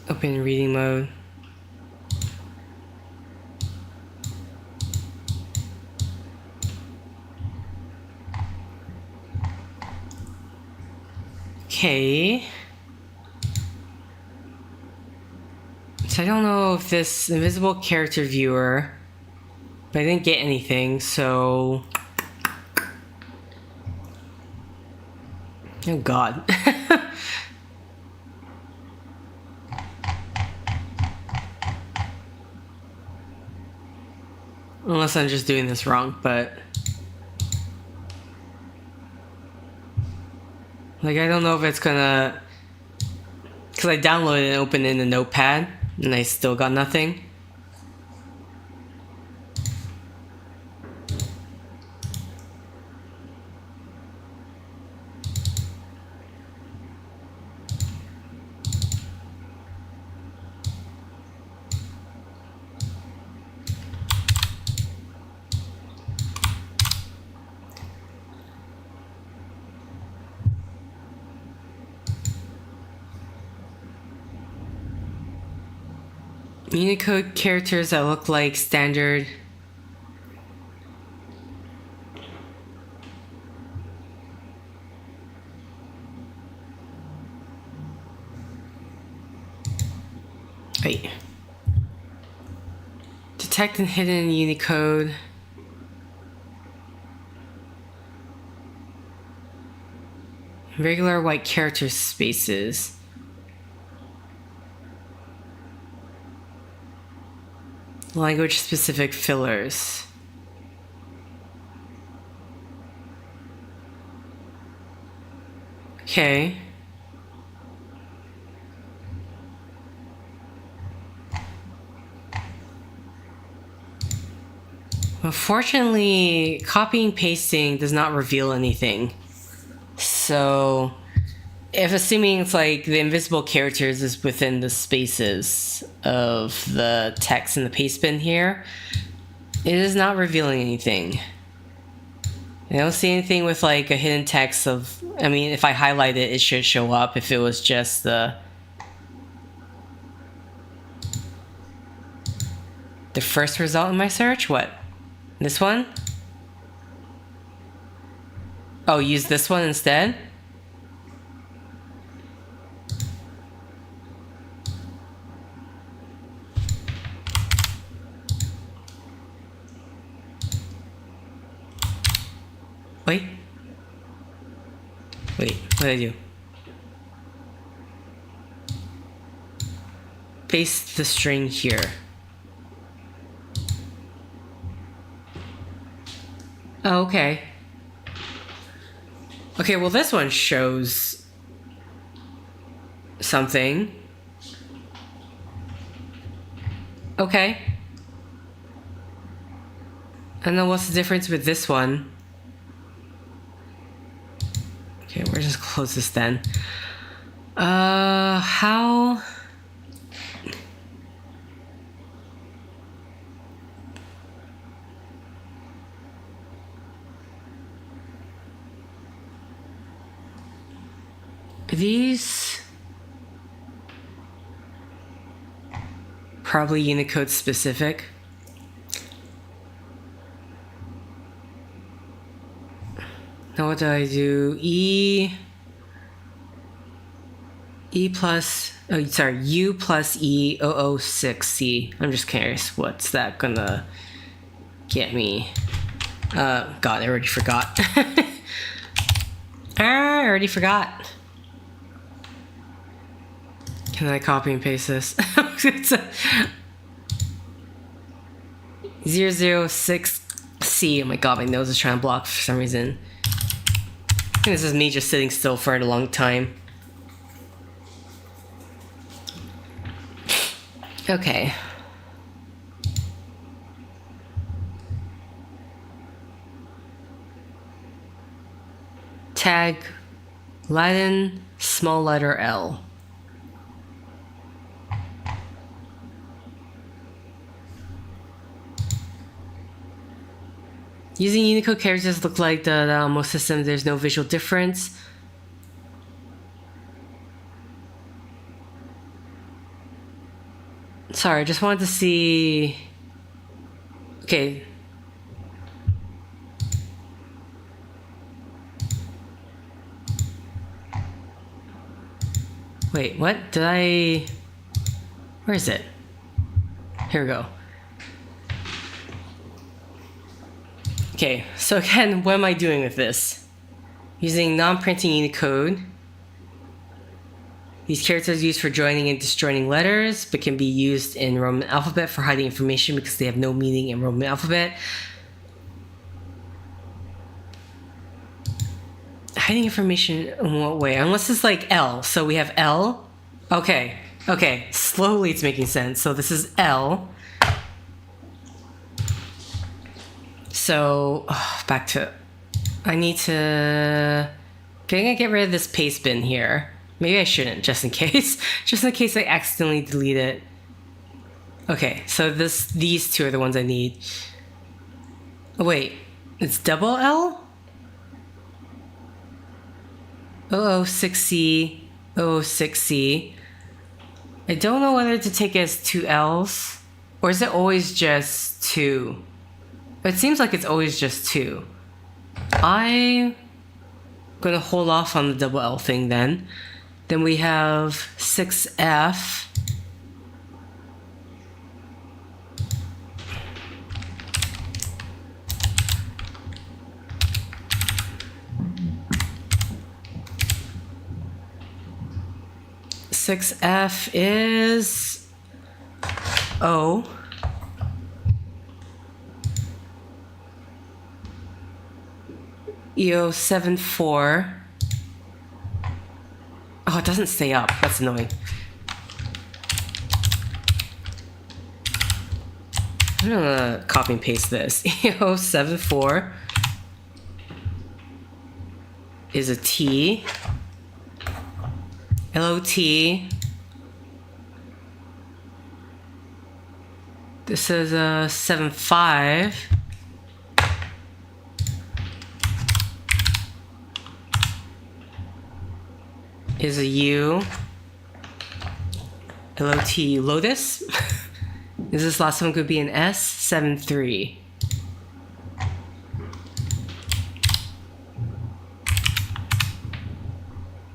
Speaker 1: Open reading mode. Okay. So I don't know if this invisible character viewer, but I didn't get anything, so... Oh god. Unless I'm just doing this wrong, but... Like, I don't know if it's gonna... Because I downloaded and opened it in the notepad, and I still got nothing. Unicode characters that look like standard. Wait. Detect and hidden Unicode. Regular white character spaces. Language specific fillers. Okay. Unfortunately, copying pasting does not reveal anything. So, if assuming it's like the invisible characters is within the spaces of the text in the paste bin here, it is not revealing anything. I don't see anything with like a hidden text of, I mean, if I highlight it, it should show up if it was just the first result in my search. What? This one? Oh, use this one instead? Wait. What did I do? Paste the string here. Oh, okay. Okay, well this one shows something. Okay. And then what's the difference with this one? Okay, we'll just close this then. How? These probably Unicode specific. Now what do I do? U plus E006C. I'm just curious, what's that gonna get me? God, I already forgot. I already forgot. Can I copy and paste this? It's a 006C. Oh my god, my nose is trying to block for some reason. I think this is me just sitting still for a long time. Okay. Tag Latin small letter L. Using Unicode characters look like that on most systems there's no visual difference. Sorry, I just wanted to see... Okay. Wait, what? Did I... Where is it? Here we go. Okay, so again, what am I doing with this? Using non-printing Unicode. These characters are used for joining and disjoining letters, but can be used in Roman alphabet for hiding information because they have no meaning in Roman alphabet. Hiding information in what way? Unless it's like L. So we have L. Okay, okay. Slowly it's making sense. So this is L. So, back to... I need to... Okay, I'm gonna get rid of this paste bin here. Maybe I shouldn't, just in case. Just in case I accidentally delete it. Okay, so these two are the ones I need. Oh, wait. It's double L? 006C, 006C. I don't know whether to take it as 2 L's, or is it always just 2? It seems like it's always just 2. I'm gonna hold off on the double L thing then. Then we have 6F. Six F is O. EO 74. Oh, it doesn't stay up. That's annoying. I'm gonna copy and paste this. EO 74 is a T. LOT. This is a 75. Is a U. LOT Lotus. Is this last one could be an S? 73.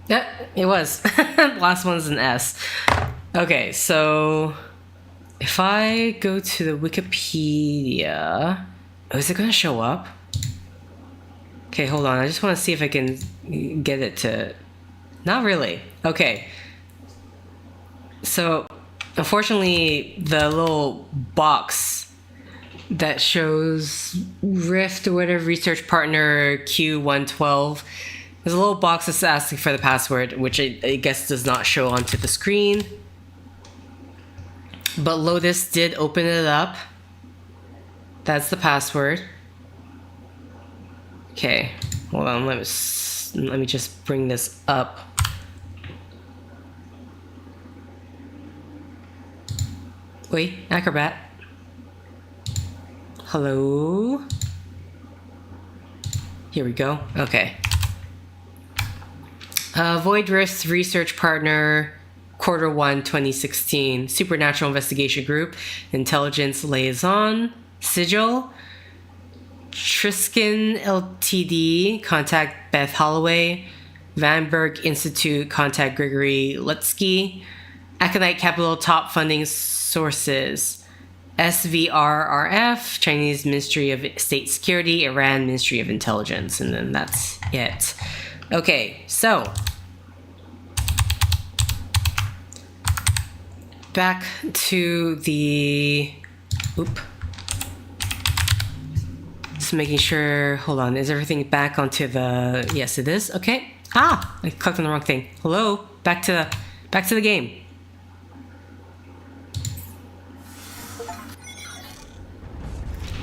Speaker 1: Yep, it was. Last one's an S. Okay, so if I go to the Wikipedia, oh, is it gonna show up? Okay, hold on. I just want to see if I can get it to. Not really. Okay. So, unfortunately, the little box that shows Rift or whatever research partner Q112. There's a little box that's asking for the password, which I guess does not show onto the screen. But Lotus did open it up. That's the password. Okay, hold on. Let me just bring this up. Wait, Acrobat. Hello? Here we go. Okay. Void Rift's research partner, Q1 2016, Supernatural Investigation Group, Intelligence Liaison, Sigil, Triskin Ltd, contact Beth Holloway, Vanberg Institute, contact Gregory Lutsky, Aconite Capital top funding sources, SVRRF, Chinese Ministry of State Security, Iran Ministry of Intelligence, and then that's it. Okay, so back to the just making sure. Hold on, is everything back onto the? Yes, it is. Okay. Ah, I clicked on the wrong thing. Hello, back to the game.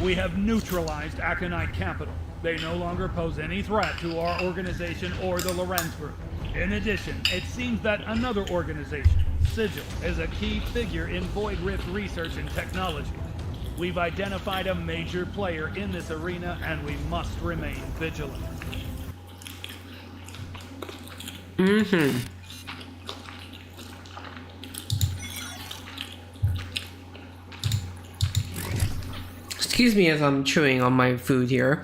Speaker 3: We have neutralized Aconite Capital. They no longer pose any threat to our organization or the Lorenz Group. In addition, it seems that another organization, Sigil, is a key figure in Void Rift research and technology. We've identified a major player in this arena, and we must remain vigilant.
Speaker 1: Excuse me as I'm chewing on my food here.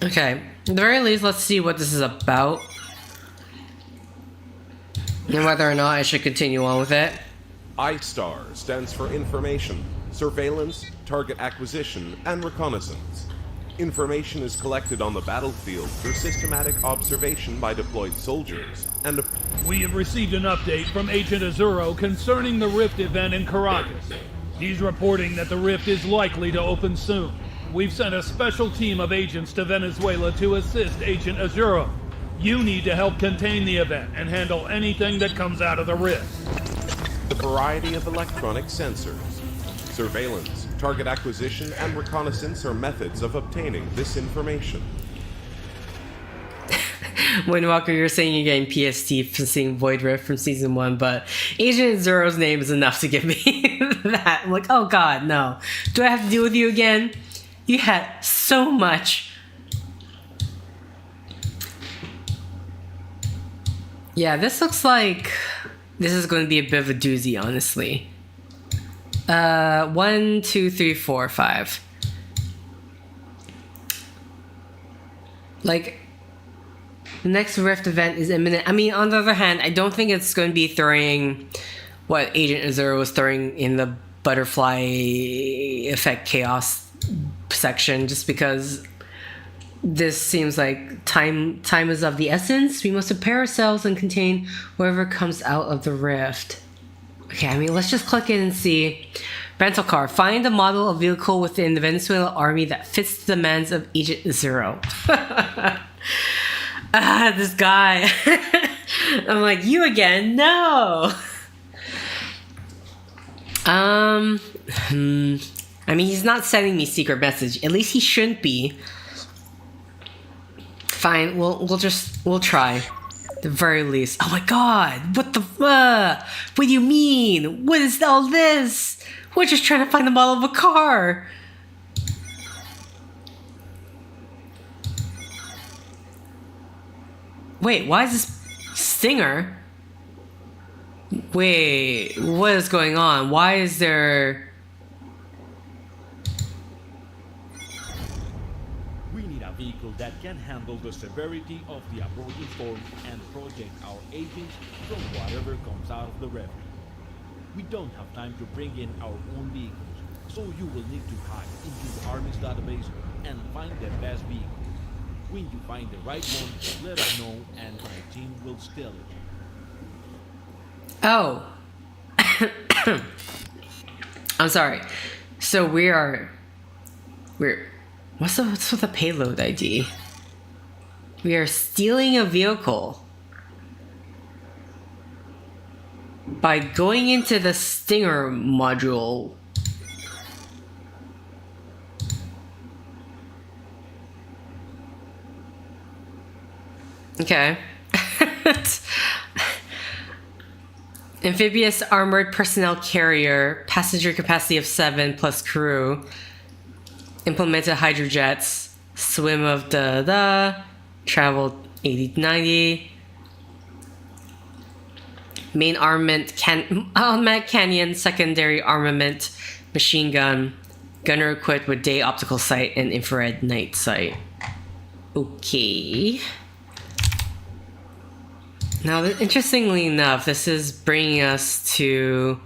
Speaker 1: Okay, at the very least, let's see what this is about. And whether or not I should continue on with it.
Speaker 5: ISTAR stands for Information, Surveillance, Target Acquisition, and Reconnaissance. Information is collected on the battlefield for systematic observation by deployed soldiers, and
Speaker 3: We have received an update from Agent Azuro concerning the Rift event in Caracas. He's reporting that the Rift is likely to open soon. We've sent a special team of agents to Venezuela to assist Agent Azuro. You need to help contain the event and handle anything that comes out of the Rift.
Speaker 5: a variety of electronic sensors. Surveillance, target acquisition, and reconnaissance are methods of obtaining this information.
Speaker 1: Windwalker, you're saying you're getting PST from seeing Void Rift from Season 1, but Agent Zero's name is enough to give me that. I'm like, oh god, no. Do I have to deal with you again? You had so much Yeah, this looks like this is going to be a bit of a doozy, honestly. 1, 2, 3, 4, 5. Like, the next Rift event is imminent. I mean, on the other hand, I don't think it's going to be throwing what Agent Azura was throwing in the butterfly effect chaos section, just because this seems like time is of the essence. We must prepare ourselves and contain whatever comes out of the rift. Okay, I mean, let's just click in and see. Rental car. Find a model of vehicle within the Venezuelan army that fits the demands of Agent Zero. This guy. I'm like, you again? No. I mean, he's not sending me secret message. At least he shouldn't be. Fine, we'll try. At the very least. Oh my god! What the what do you mean? What is all this? We're just trying to find the model of a car. Wait, why is this Stinger? Wait, what is going on? Why is there...
Speaker 6: We need a vehicle that can handle the severity of the approaching storm and protect our agents from whatever comes out of the rift. We don't have time to bring in our own vehicles, so you will need to hack into the Army's database and find the best vehicle. When you find the right one, let us know and my team will steal it.
Speaker 1: Oh. I'm sorry. So we're what's with the payload ID? We are stealing a vehicle by going into the Stinger module. Okay. Amphibious armored personnel carrier, passenger capacity of 7 plus crew, implemented hydrojets, swim of travel 80 to 90, main armament automatic canyon, secondary armament, machine gun, gunner equipped with day optical sight and infrared night sight. Okay. Now, interestingly enough, this is bringing us to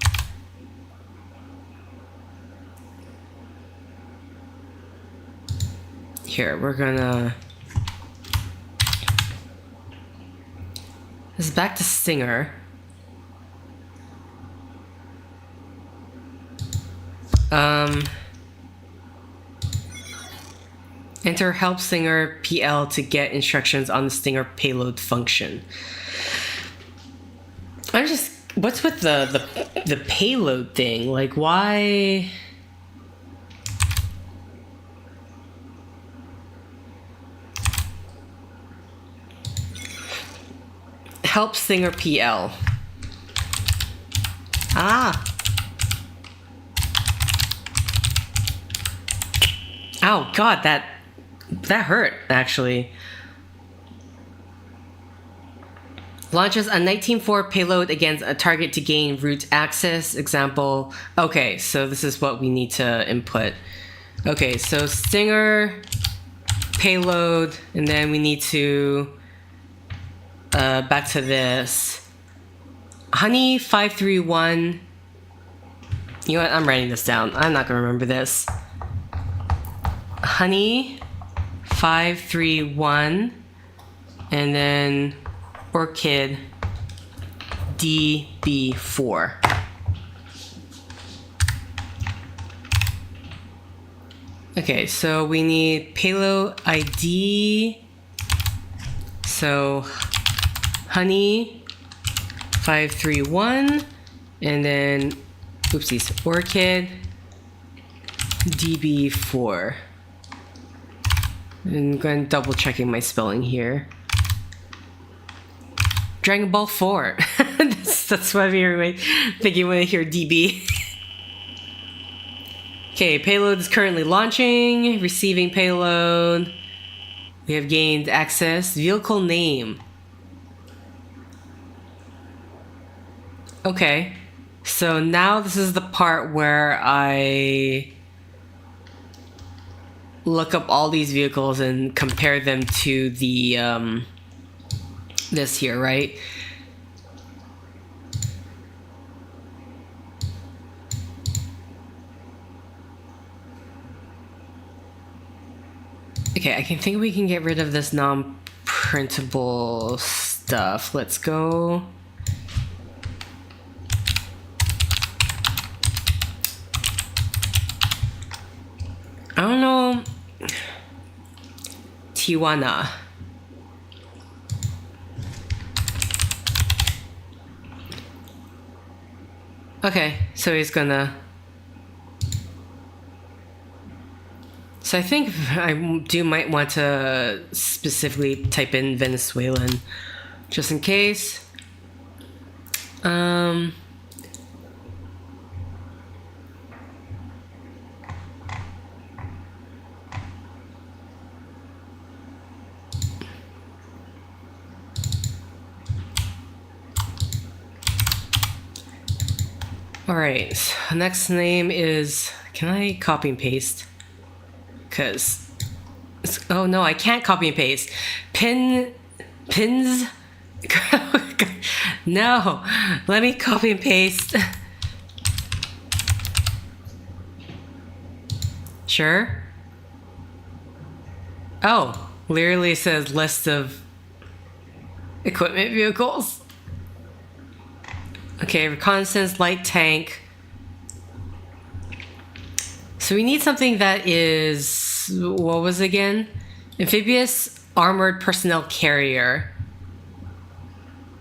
Speaker 1: here. We're gonna this is back to Stinger. Enter help Stinger PL to get instructions on the Stinger payload function. I'm just, what's with the payload thing? Like, why? Help Stinger PL. Ah. Oh god, that hurt actually. Launches a 19-4 payload against a target to gain route access. Example. Okay, so this is what we need to input. Okay, so Stinger payload, and then we need to back to this. Honey 531. You know what? I'm writing this down. I'm not gonna remember this. Honey 531, and then Orchid DB4. Okay, so we need payload ID. So Honey 531, and then oopsies, Orchid DB4. I'm going to double checking my spelling here. Dragon Ball 4. that's what I'm thinking when I hear DB. Okay, payload is currently launching. Receiving payload. We have gained access. Vehicle name. Okay. So now this is the part where I look up all these vehicles and compare them to the this here, right? Okay, I can think we can get rid of this non-printable stuff. Let's go. I don't know. Tijuana. Okay, so he's gonna. So I think I might want to specifically type in Venezuelan, just in case. Alright, so next name is, can I copy and paste? Cause, oh no, I can't copy and paste. Pins, no, let me copy and paste. Sure. Oh, literally says list of equipment vehicles. Okay, reconnaissance light tank. So we need something that is, what was it again? Amphibious armored personnel carrier.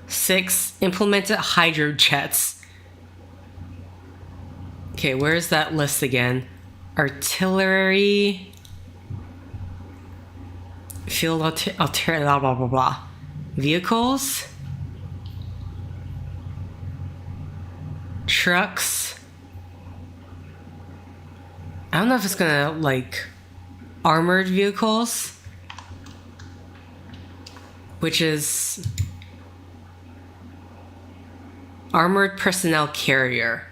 Speaker 1: 6 implemented hydrojets. Okay, where's that list again? Artillery. Field artillery, blah blah blah blah. Vehicles. Trucks. I don't know if it's gonna, like, armored vehicles, which is armored personnel carrier.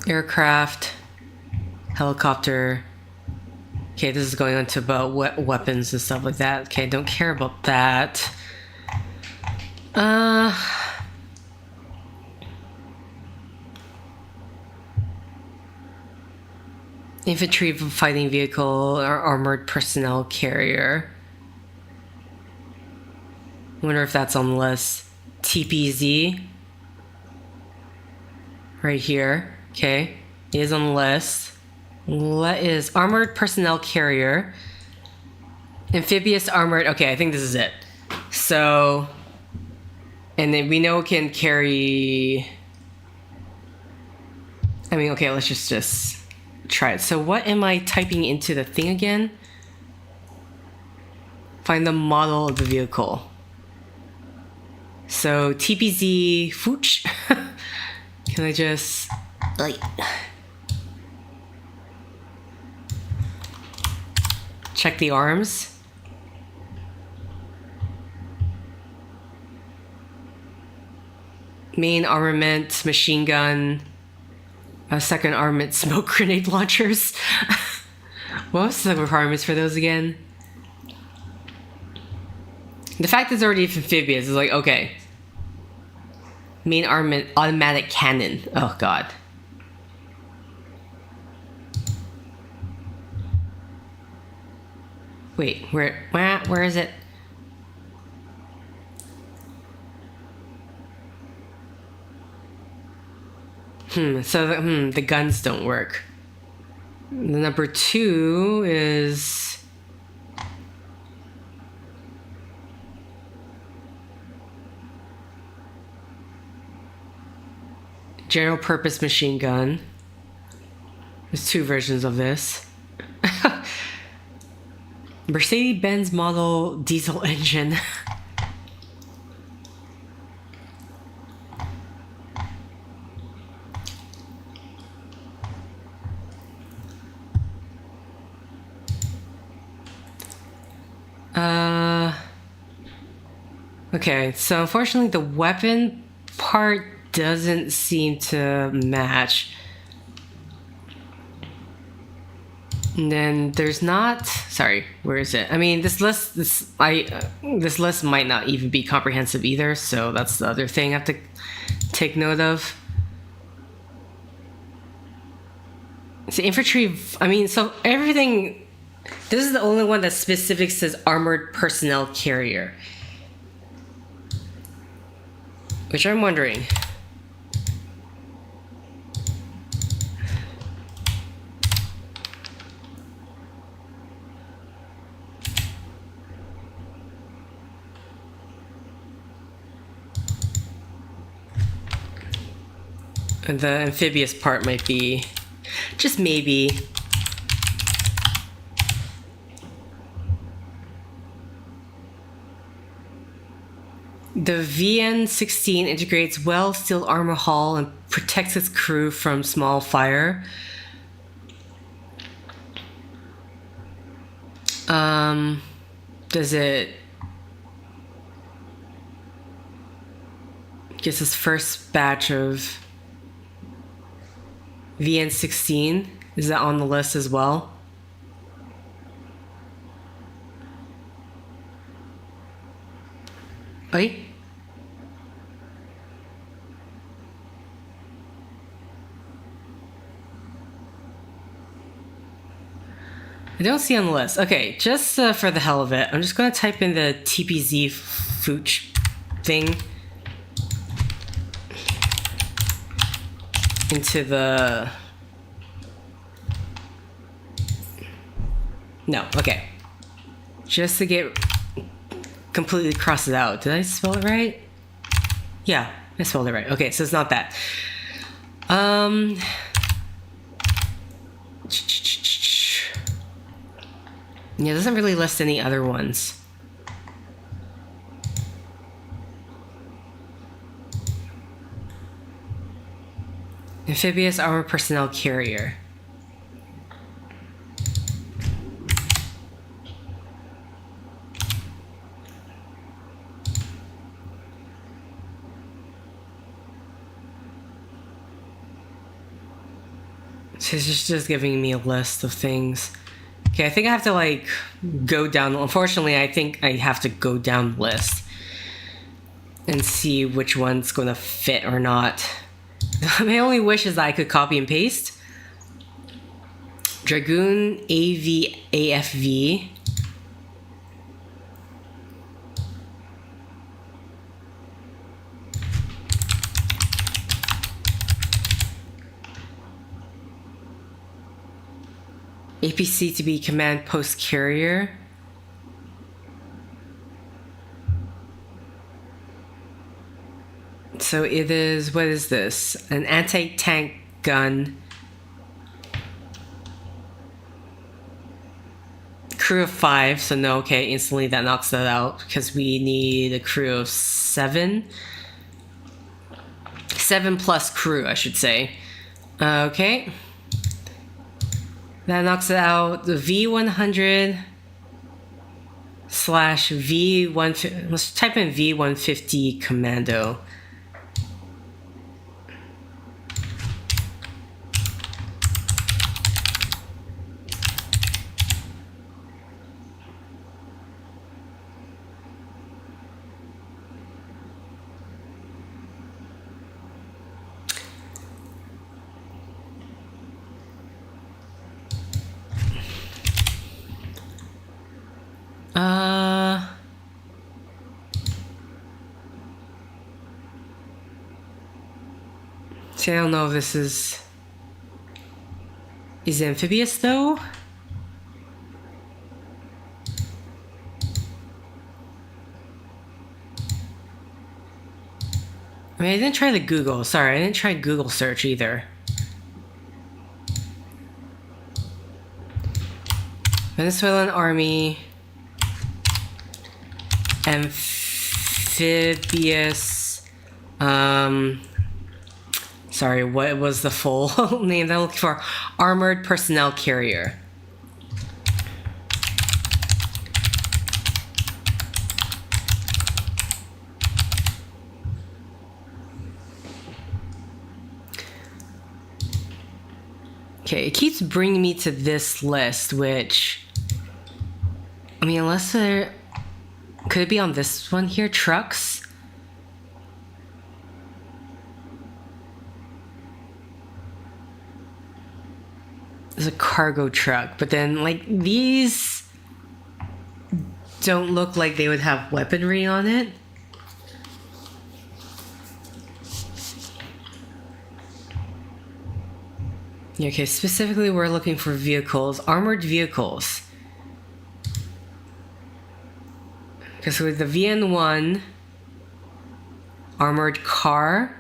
Speaker 1: Aircraft, helicopter. Okay, this is going on to about weapons and stuff like that. Okay, don't care about that. Infantry fighting vehicle or armored personnel carrier. Wonder if that's on the list. TPZ. Right here. Okay, it is on the list. What is armored personnel carrier? Amphibious armored. Okay, I think this is it. So, and then we know it can carry. I mean, okay, let's just try it. So, what am I typing into the thing again? Find the model of the vehicle. So, TPZ Fooch. Can I just like. Check the arms. Main armament, machine gun. Second armament, smoke grenade launchers. What was the requirements for those again? The fact that it's already amphibious is like, okay. Main armament, automatic cannon. Oh god. Wait, where is it? So the guns don't work. The number 2 is general purpose machine gun. There's 2 versions of this. Mercedes-Benz model diesel engine. Okay, so unfortunately the weapon part doesn't seem to match. And then there's not. Sorry, where is it? I mean, this list might not even be comprehensive either. So that's the other thing I have to take note of. So infantry. I mean, so everything. This is the only one that specific says armored personnel carrier, which I'm wondering. The amphibious part might be, just maybe. The VN-16 integrates well-steel armor hull and protects its crew from small fire. Does it... Gets its first batch of VN-16. Is that on the list as well? Oi? I don't see on the list. Okay, just for the hell of it, I'm just going to type in the TPZ Fooch thing into the... No, okay. Just to get completely crossed it out. Did I spell it right? Yeah, I spelled it right. Okay, so it's not that. Yeah, it doesn't really list any other ones. Amphibious armor personnel carrier. So it's just giving me a list of things. Okay, I think I have to like go down. Unfortunately, I think I have to go down the list and see which one's going to fit or not. My only wish is that I could copy and paste. Dragoon AVAFV. APC to be command post carrier. So it is, what is this? An anti-tank gun. Crew of 5, so no, okay, instantly that knocks that out because we need a crew of 7. 7 plus crew, I should say. Okay. That knocks it out. The V100 slash V150. Let's type in V150 Commando. See, I don't know if this is amphibious though? I mean, I didn't try the Google. Sorry, I didn't try Google search either. Venezuelan Army. Amphibious. Sorry, what was the full name that I'm looking for? Armored personnel carrier. Okay, it keeps bringing me to this list, which... I mean, unless there... Could it be on this one here? Trucks? There's a cargo truck, but then, like, these don't look like they would have weaponry on it. Okay, specifically we're looking for vehicles, armored vehicles. Because with the VN1, armored car,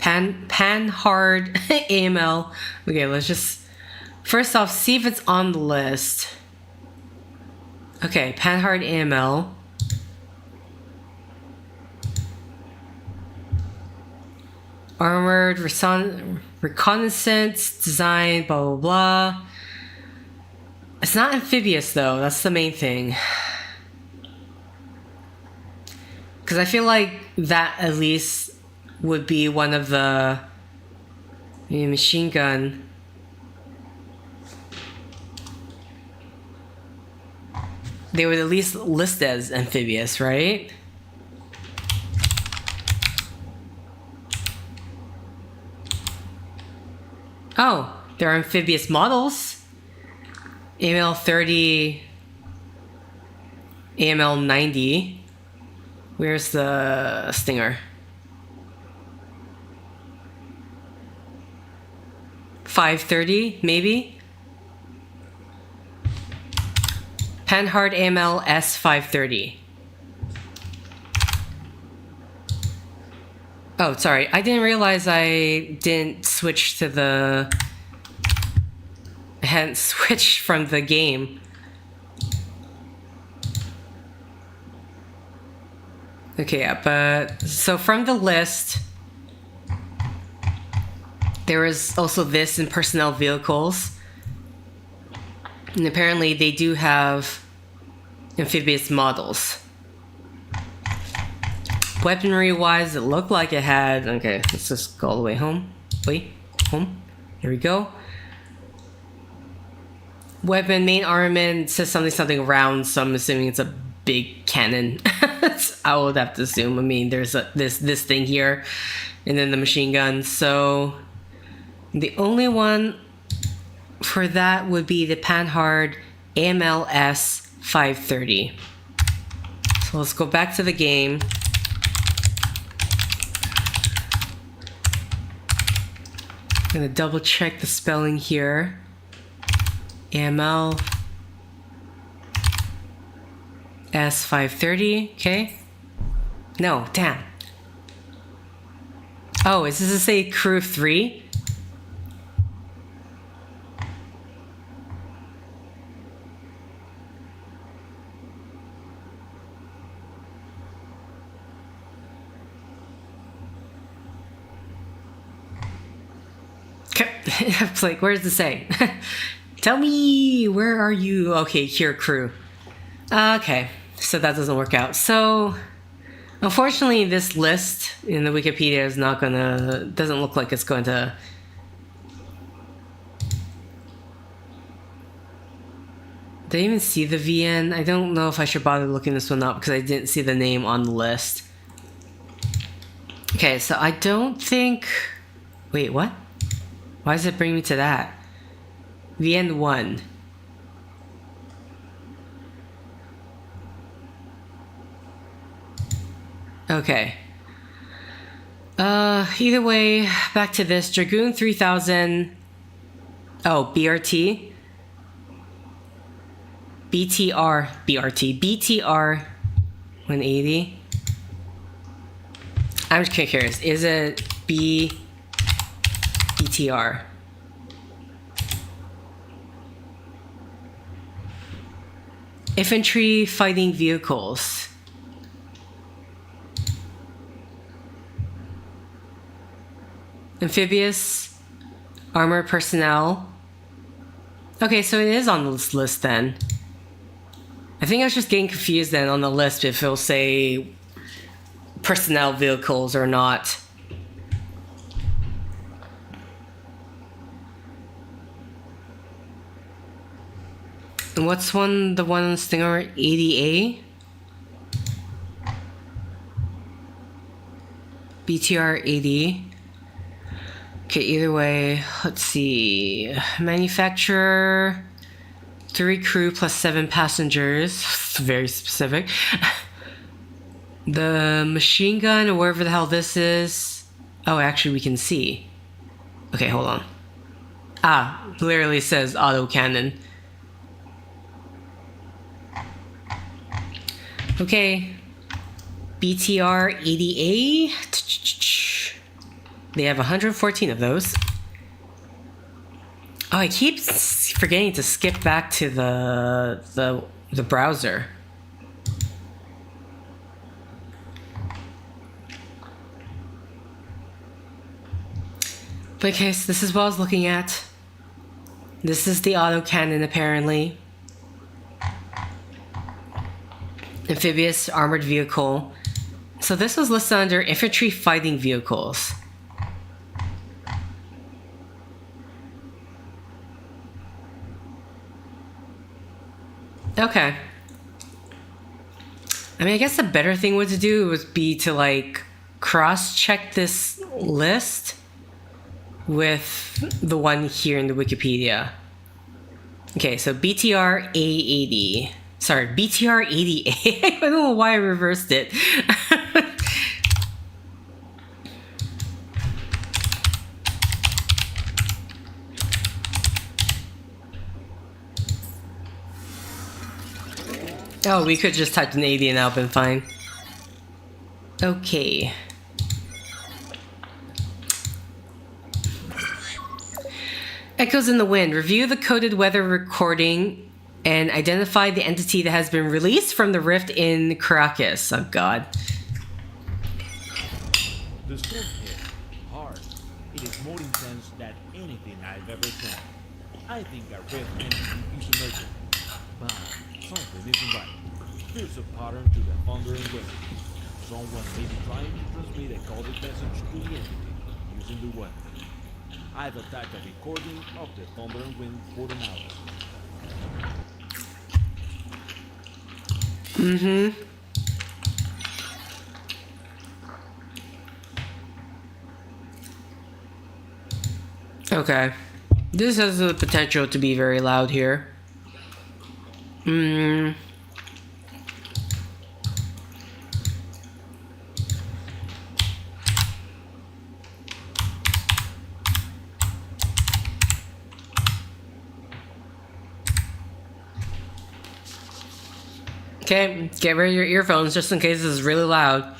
Speaker 1: Panhard AML. Okay, let's just first off see if it's on the list. Okay, Panhard AML. Armored reconnaissance design, blah blah blah. It's not amphibious though, that's the main thing. Because I feel like that at least would be one of the machine gun. They would at least list as amphibious, right? Oh, they're amphibious models. AML 30, AML 90. Where's the Stinger? 530, maybe? Panhard AML S530. Oh, sorry. I didn't realize I didn't switch to the... I hadn't switched from the game. Okay, yeah, but... So from the list... There is also this in personnel vehicles. And apparently they do have amphibious models. Weaponry wise, it looked like it had... Okay, let's just go all the way home. Wait, home. Here we go. Weapon, main armament, says something round, so I'm assuming it's a big cannon. I would have to assume. I mean, there's this thing here, and then the machine gun. So the only one for that would be the Panhard AMLS 530. So let's go back to the game. I'm gonna double check the spelling here. AML S530, okay. No, damn. Oh, is this to say crew 3? I was like, where does it say? Tell me, where are you? Okay, here, crew. Okay, so that doesn't work out. So, unfortunately, this list in the Wikipedia is not gonna... Doesn't look like it's going to... Did I even see the VN? I don't know if I should bother looking this one up because I didn't see the name on the list. Okay, so I don't think... Wait, what? Why does it bring me to that? VN1. Okay. Either way, back to this. Dragoon 3000. Oh, BRT. BTR 180. I'm just curious. Is it BTR? Infantry fighting vehicles. Amphibious armored personnel. Okay, so it is on this list then. I think I was just getting confused then on the list if it'll say personnel vehicles or not. And what's the one on Stinger 80A? BTR 80. Okay, either way, let's see. Manufacturer, 3 crew plus 7 passengers. Very specific. The machine gun, or wherever the hell this is. Oh, actually, we can see. Okay, hold on. Ah, literally says auto cannon. Okay. BTR 80A. They have 114 of those. Oh, I keep forgetting to skip back to the browser. But okay, so this is what I was looking at. This is the autocannon, apparently. Amphibious armored vehicle. So this was listed under infantry fighting vehicles. Okay. I mean, I guess the better thing would to do would be to like cross-check this list with the one here in the Wikipedia. Okay, so BTR A80. Sorry, BTR 80A. I don't know why I reversed it. Oh, we could just type in 80 and that would have been fine. Okay. Echoes in the wind. Review the coded weather recording and identify the entity that has been released from the rift in Caracas. Oh, God.
Speaker 6: The storm hit hard. It is more intense than anything I've ever seen. I think a rift entity is emerging. But something isn't right. There's a pattern to the thunder and wind. Someone may be trying to transmit a coded message to the entity using the weather. I've attached a recording of the thunder and wind for an hour.
Speaker 1: Mm-hmm. Okay. This has the potential to be very loud here. Okay, get rid of your earphones just in case this is really loud.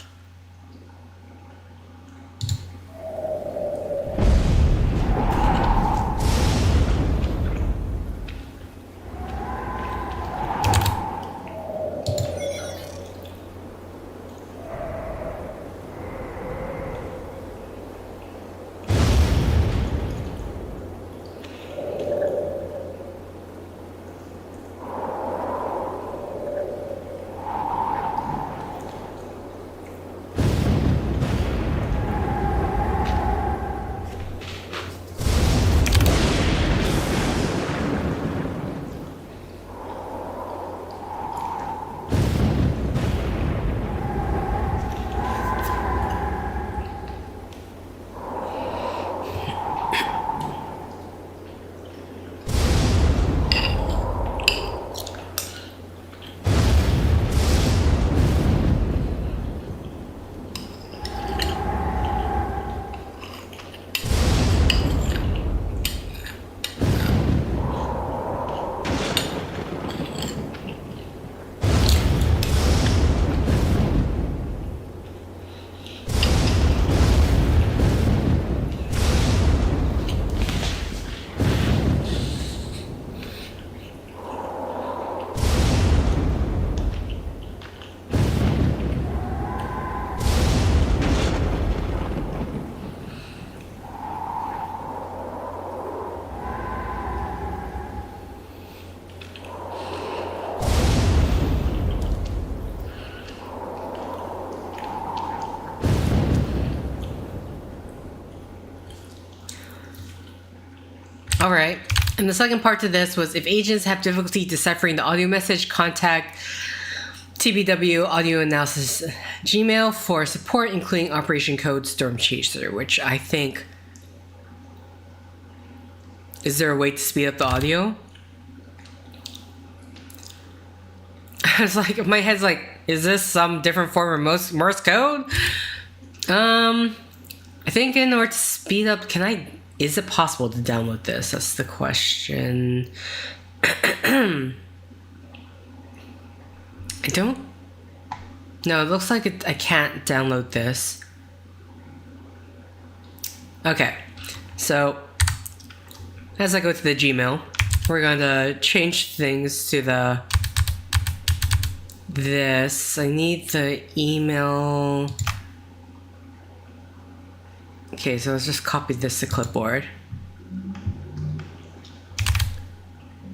Speaker 1: Alright, And the second part to this was if agents have difficulty deciphering the audio message, contact TBW Audio Analysis Gmail for support, including Operation Code Storm Chaser, which I think... Is there a way to speed up the audio? I was like, my head's like, is this some different form of Morse code? I think in order to speed up, is it possible to download this? That's the question. I don't... No, it looks like I can't download this. Okay, so as I go to the Gmail, we're going to change things to this. I need the email. Okay, so let's just copy this to clipboard.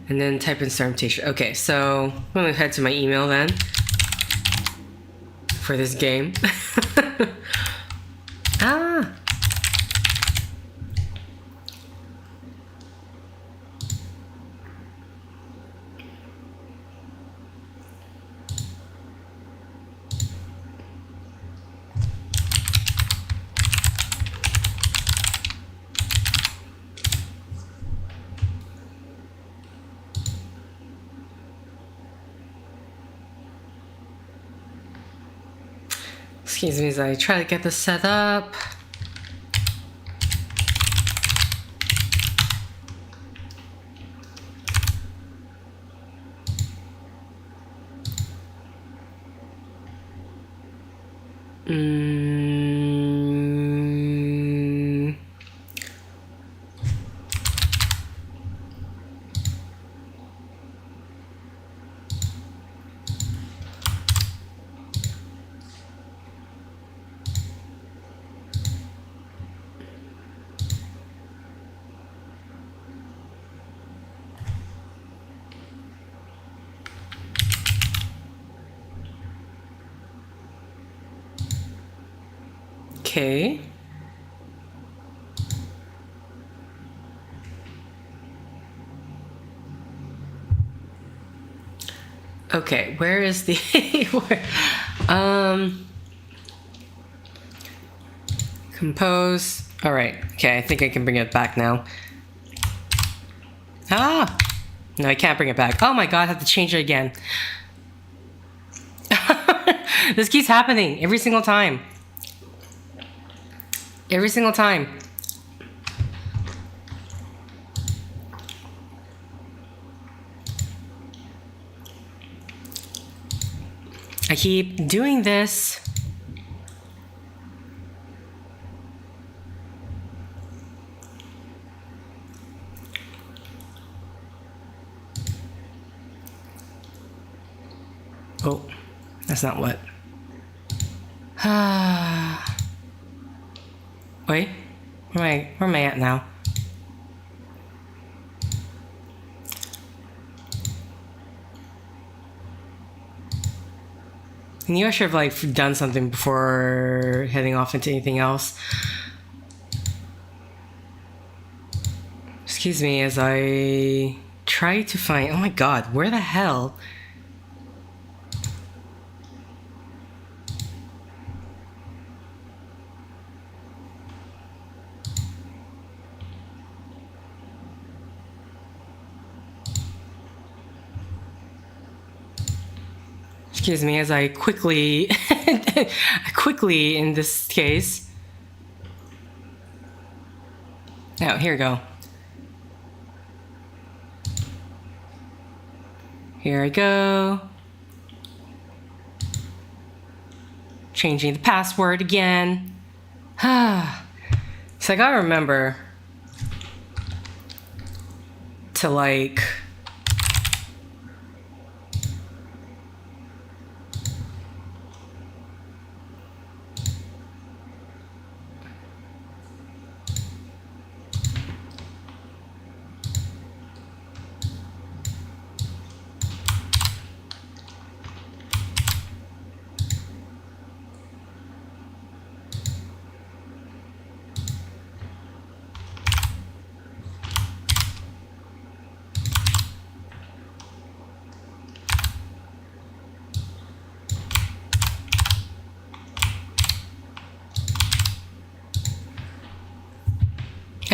Speaker 1: And then type in Storm Chaser. Okay, so I'm gonna head to my email then for this game. Ah. Excuse me as I try to get this set up. Okay. Okay, where is the compose. All right. Okay, I think I can bring it back now. Ah! No, I can't bring it back. Oh my god, I have to change it again. This keeps happening every single time. Every single time. I keep doing this. Oh, that's not what. Wait, where am I at now? I knew I should have like done something before heading off into anything else. Excuse me as I try to find. Oh my god, where the hell? Excuse me as I quickly, in this case. Oh, here we go. Here I go. Changing the password again. So I gotta remember to like...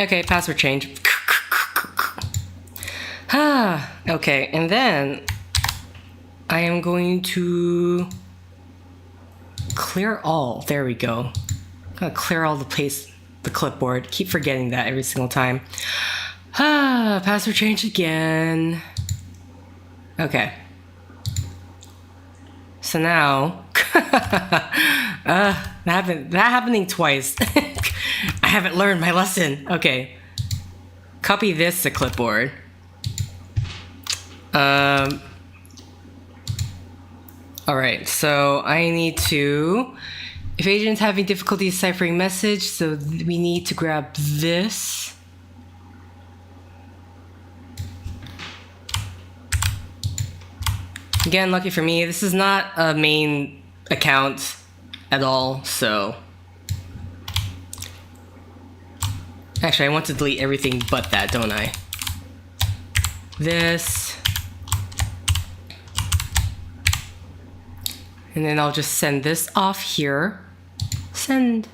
Speaker 1: Okay, password change. Okay, and then I am going to clear all. There we go. I'm gonna clear all the clipboard. Keep forgetting that every single time. Password change again. Okay. So now, that happening twice. I haven't learned my lesson. Okay. Copy this to clipboard. Alright, so I need to... If agent's having difficulty deciphering message, so we need to grab this. Again, lucky for me, this is not a main account at all, so... Actually, I want to delete everything but that, don't I? This. And then I'll just send this off here. Send.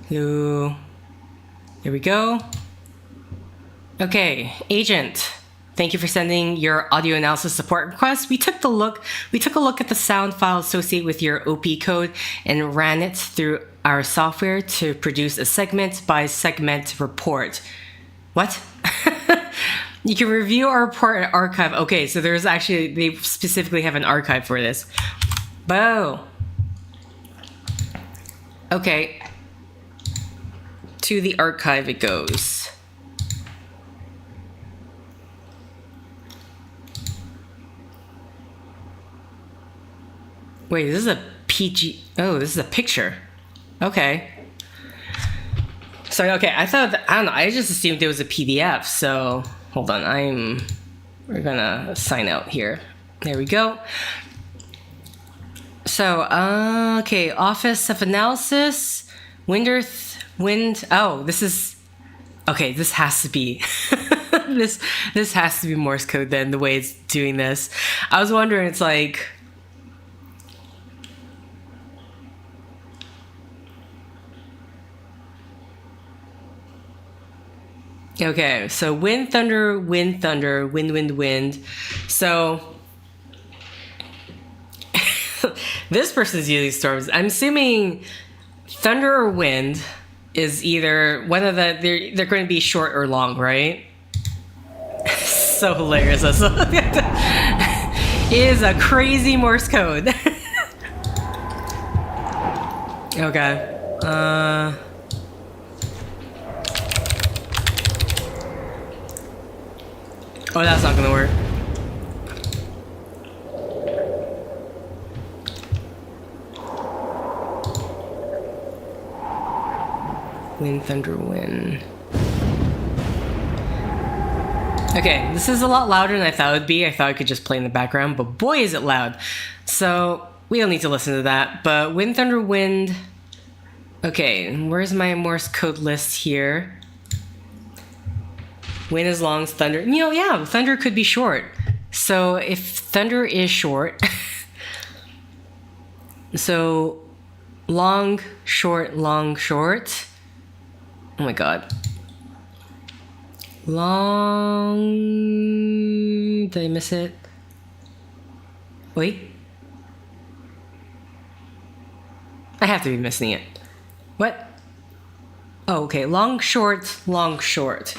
Speaker 1: Hello. There we go. Okay, agent. Thank you for sending your audio analysis support request. We took a look at the sound file associated with your OP code and ran it through our software to produce a segment by segment report. What? You can review our report and archive. Okay, so there's actually, they specifically have an archive for this. Whoa. Okay. To the archive it goes. Wait, this is a PG... Oh, this is a picture. Okay. Sorry, okay, I thought... I don't know, I just assumed it was a PDF, so... Hold on, we're gonna sign out here. There we go. So, okay, Office of Analysis, oh, this is... Okay, this has to be... this has to be Morse code then, the way it's doing this. I was wondering, it's like... Okay, so wind, thunder, wind, thunder, wind, wind, wind. So this person's using storms. I'm assuming thunder or wind is either one of the they're going to be short or long, right? So hilarious. It is a crazy Morse code. Okay. Oh, that's not gonna work. Wind, thunder, wind. Okay, this is a lot louder than I thought it would be. I thought I could just play in the background, but boy is it loud. So, we don't need to listen to that. But wind, thunder, wind. Okay, where's my Morse code list here? Wind is long, thunder. You know, yeah, thunder could be short. So if thunder is short, so long, short, long, short. Oh my god. Long. Did I miss it? Wait. I have to be missing it. What? Oh, okay. Long, short, long, short.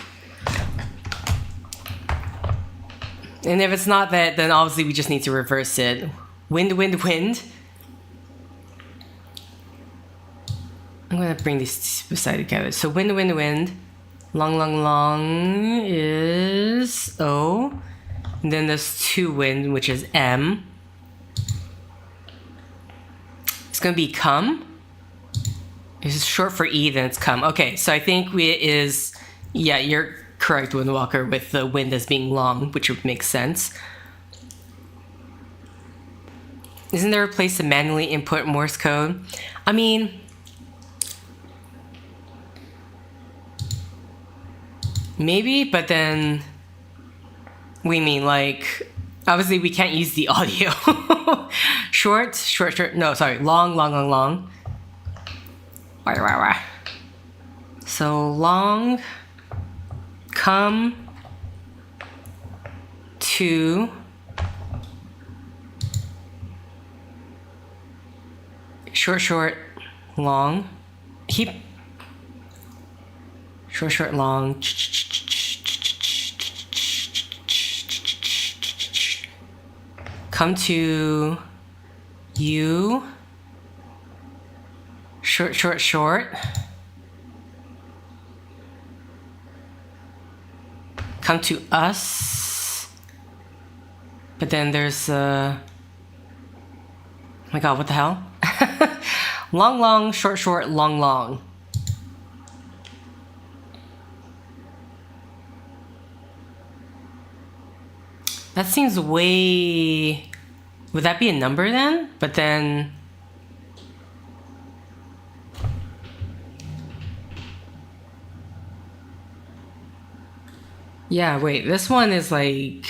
Speaker 1: And if it's not that, then obviously we just need to reverse it. Wind, wind, wind. I'm gonna bring these beside together. So wind, wind, wind. Long, long, long is O. And then there's two wind, which is M. It's gonna be come. If it's short for E, then it's come. Okay, so I think it is, yeah, you're correct, Windwalker, with the wind as being long, which would make sense. Isn't there a place to manually input Morse code? I mean... Maybe, but then we mean like obviously we can't use the audio. Short. No, sorry. Long. Wah. So long. Come to short, long. Keep short, long. Come to you. Short. Come to us. But then there's oh my god, what the hell? Long, short, long. That seems way... Would that be a number then? But then... Yeah, wait, this one is like...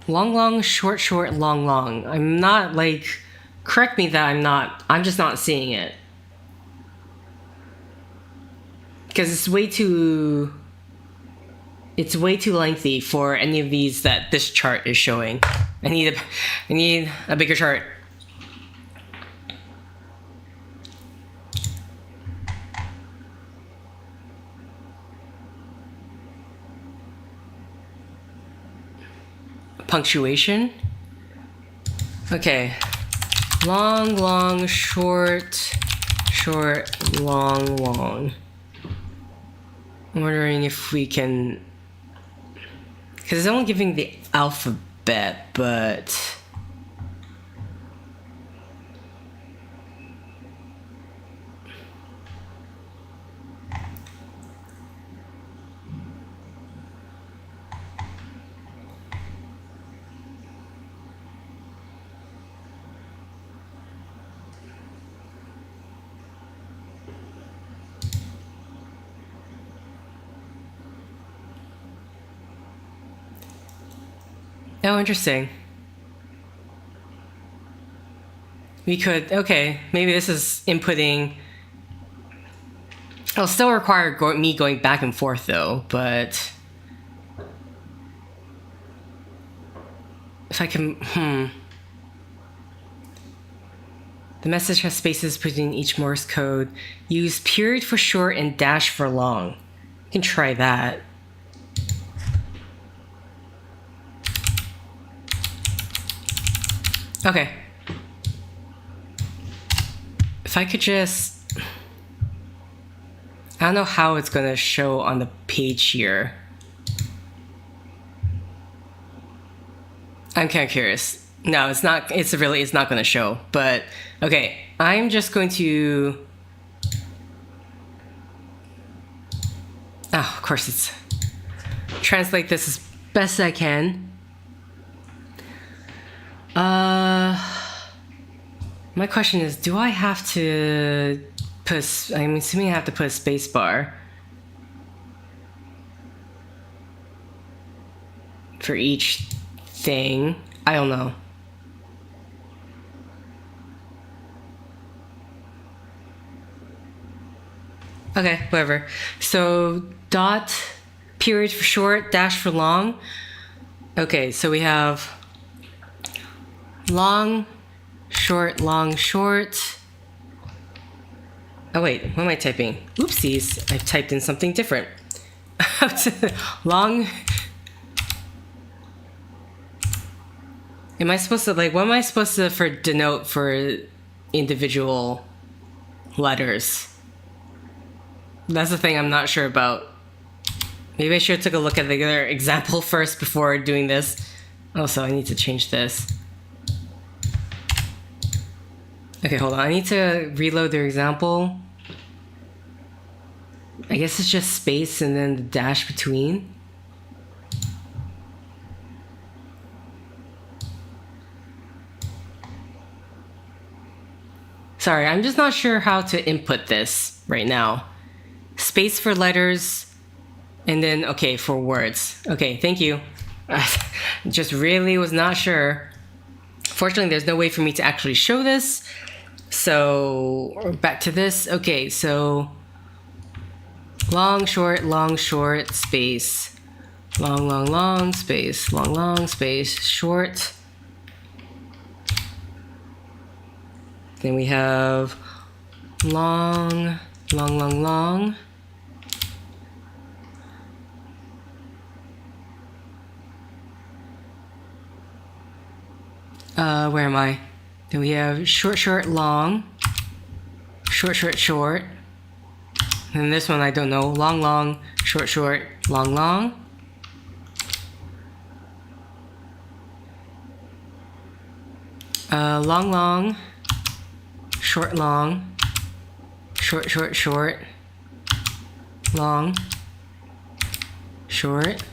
Speaker 1: Long, short, long. I'm not like... Correct me that I'm just not seeing it. Because it's way too lengthy for any of these that this chart is showing. I need a bigger chart. Punctuation. Okay. Long, short, long. I'm wondering if we can... Because it's only giving the alphabet, but... Oh, interesting. We could, okay, maybe this is inputting. It'll still require me going back and forth though, but if I can, The message has spaces between each Morse code. Use period for short and dash for long. You can try that. Okay. If I could just... I don't know how it's gonna show on the page here. I'm kind of curious. No, it's not. It's not gonna show. But okay, I'm just going to... Oh, of course it's... Translate this as best I can. My question is, do I have to put... I'm assuming I have to put a space bar for each thing. I don't know. Okay, whatever. So dot, period for short, dash for long. Okay, so we have long, short. Oh wait, what am I typing? Oopsies, I've typed in something different. Long. Am I supposed to, like, what am I supposed to denote for individual letters? That's the thing I'm not sure about. Maybe I should have took a look at the other example first before doing this. Also, I need to change this. Okay, hold on. I need to reload the example. I guess it's just space and then the dash between. Sorry, I'm just not sure how to input this right now. space for letters, and then, okay, for words. Okay, thank you. Just really was not sure. Fortunately, there's no way for me to actually show this. So, back to this. Okay, so long, short, space. Long, space. Long, space, short. Then we have long. Where am I? Then we have short, long. Short. And this one I don't know. Long, short, long. Long, short, long. Short, long, short,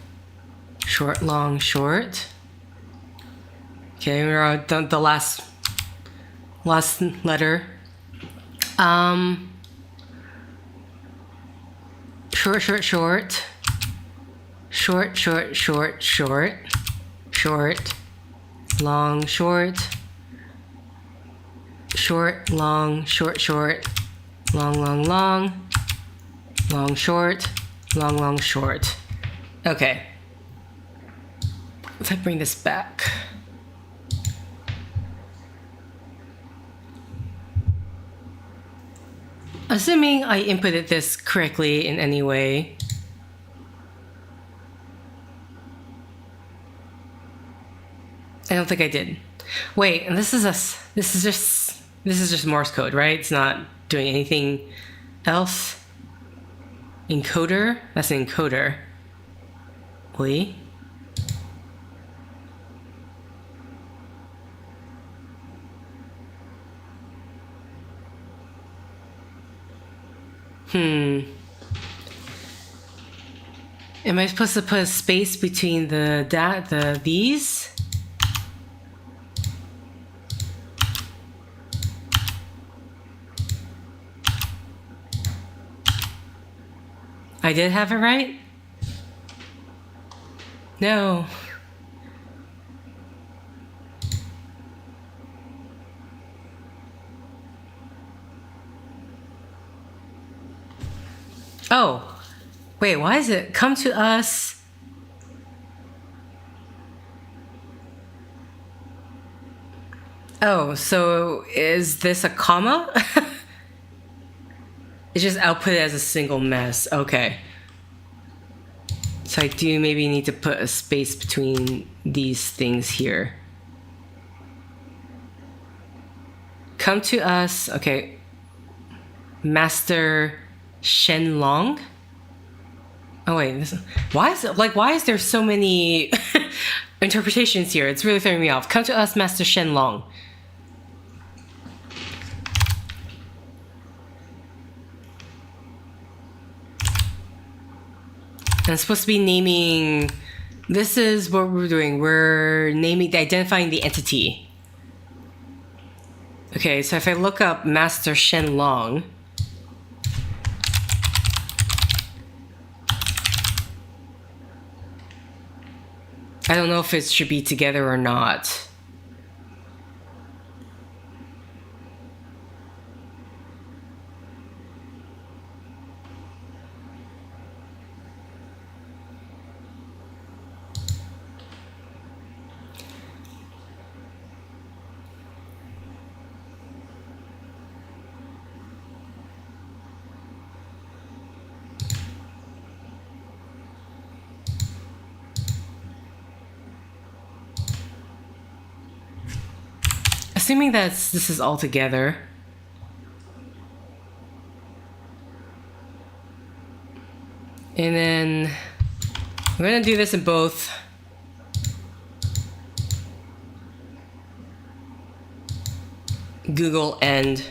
Speaker 1: long, short. Okay, we're on the last letter. Short. Long, short. Short, long, short. Long, short. Long, short. Okay. Let's bring this back. Assuming I inputted this correctly in any way. I don't think I did. Wait, and this is just Morse code, right? It's not doing anything else. Encoder? That's an encoder. Wait. Am I supposed to put a space between these? I did have it right? No. Oh, wait, why is it come to us? Oh, so is this a comma? It's just outputted as a single mess. Okay. So I do maybe need to put a space between these things here. Come to us. Okay. Master Shenlong. Oh wait, why is there so many interpretations here? It's really throwing me off. Come to us, Master Shenlong. And I'm supposed to be naming. This is what we're doing. We're identifying the entity. Okay, so if I look up Master Shenlong. I don't know if it should be together or not. Assuming that this is all together. And then we're gonna do this in both. Google and.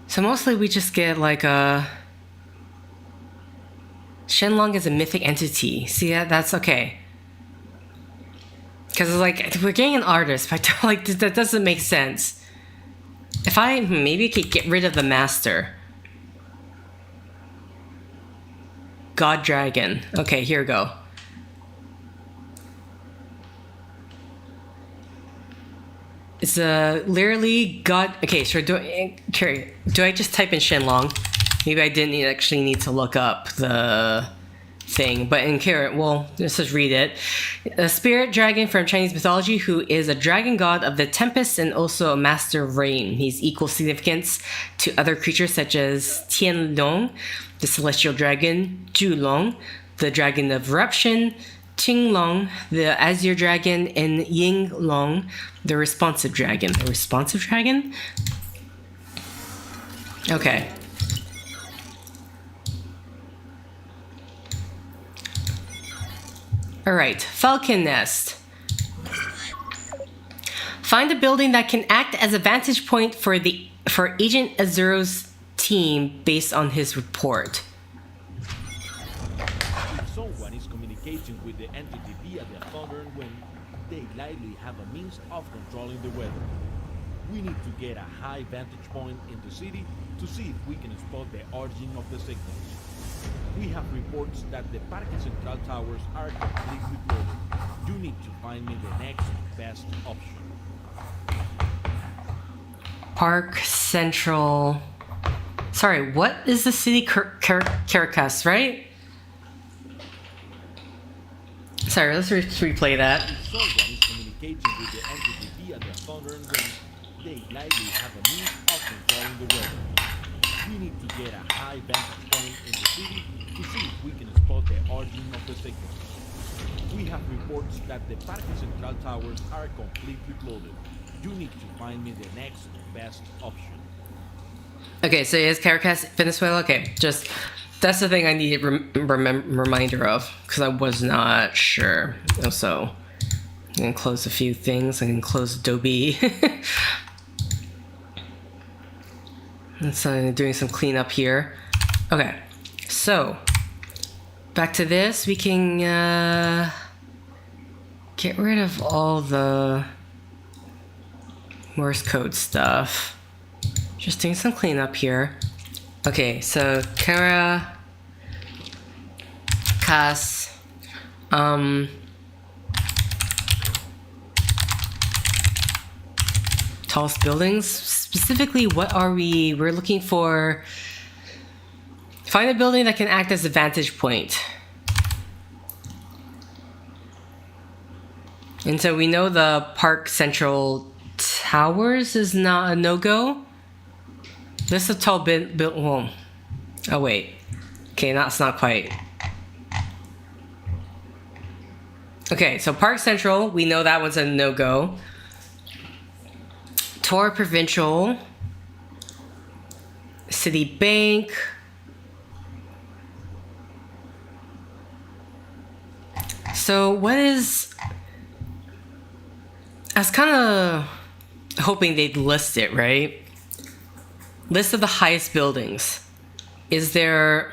Speaker 1: So mostly we just get like a. Shenlong is a mythic entity. See that's okay. Because like we're getting an artist, but like that doesn't make sense. If I maybe could get rid of the master. God Dragon. Okay, here we go. It's literally God. Okay, so do I just type in Shenlong? Maybe I didn't actually need to look up the thing, but in Carrot, well, let's just read it. A spirit dragon from Chinese mythology who is a dragon god of the tempest and also a master of rain. He's equal significance to other creatures such as Tianlong, the celestial dragon, Zhulong, the dragon of eruption, Qinglong, the azure dragon, and Yinglong, the responsive dragon. The responsive dragon? Okay. Alright, Falcon Nest. Find a building that can act as a vantage point for Agent Azuro's team based on his report.
Speaker 6: If someone is communicating with the entity via the thunder and wind, they likely have a means of controlling the weather. We need to get a high vantage point in the city to see if we can spot the origin of the signals. We have reports that the Parque Central towers are completely blown. You need to find me the next best option.
Speaker 1: Park Central. Sorry, what is the city? Caracas, right? Sorry, let's replay that.
Speaker 6: If someone is communicating with the entity via the thunder and wind, they likely have a means of controlling the weather. We need to get a high vantage point in the city to see if we can spot the origin of the signals. We have reports that the Parque Central towers are completely flooded. You need to find me the next best option.
Speaker 1: Okay, so is Caracas Venezuela? Okay, just that's the thing I needed reminder of because I was not sure. So I'm gonna close a few things. I can close Adobe. And so I'm doing some cleanup here. Okay, so back to this. We can get rid of all the Morse code stuff. Just doing some cleanup here. Okay, so Caracas, tallest buildings. Specifically, what are we? We're looking for. Find a building that can act as a vantage point. And so we know the Park Central Towers is not a no-go. This is a tall build. Well, oh wait. Okay, that's not quite. Okay, so Park Central, we know that one's a no-go. Tor Provincial, City Bank. So what is? I was kind of hoping they'd list it, right? List of the highest buildings. Is there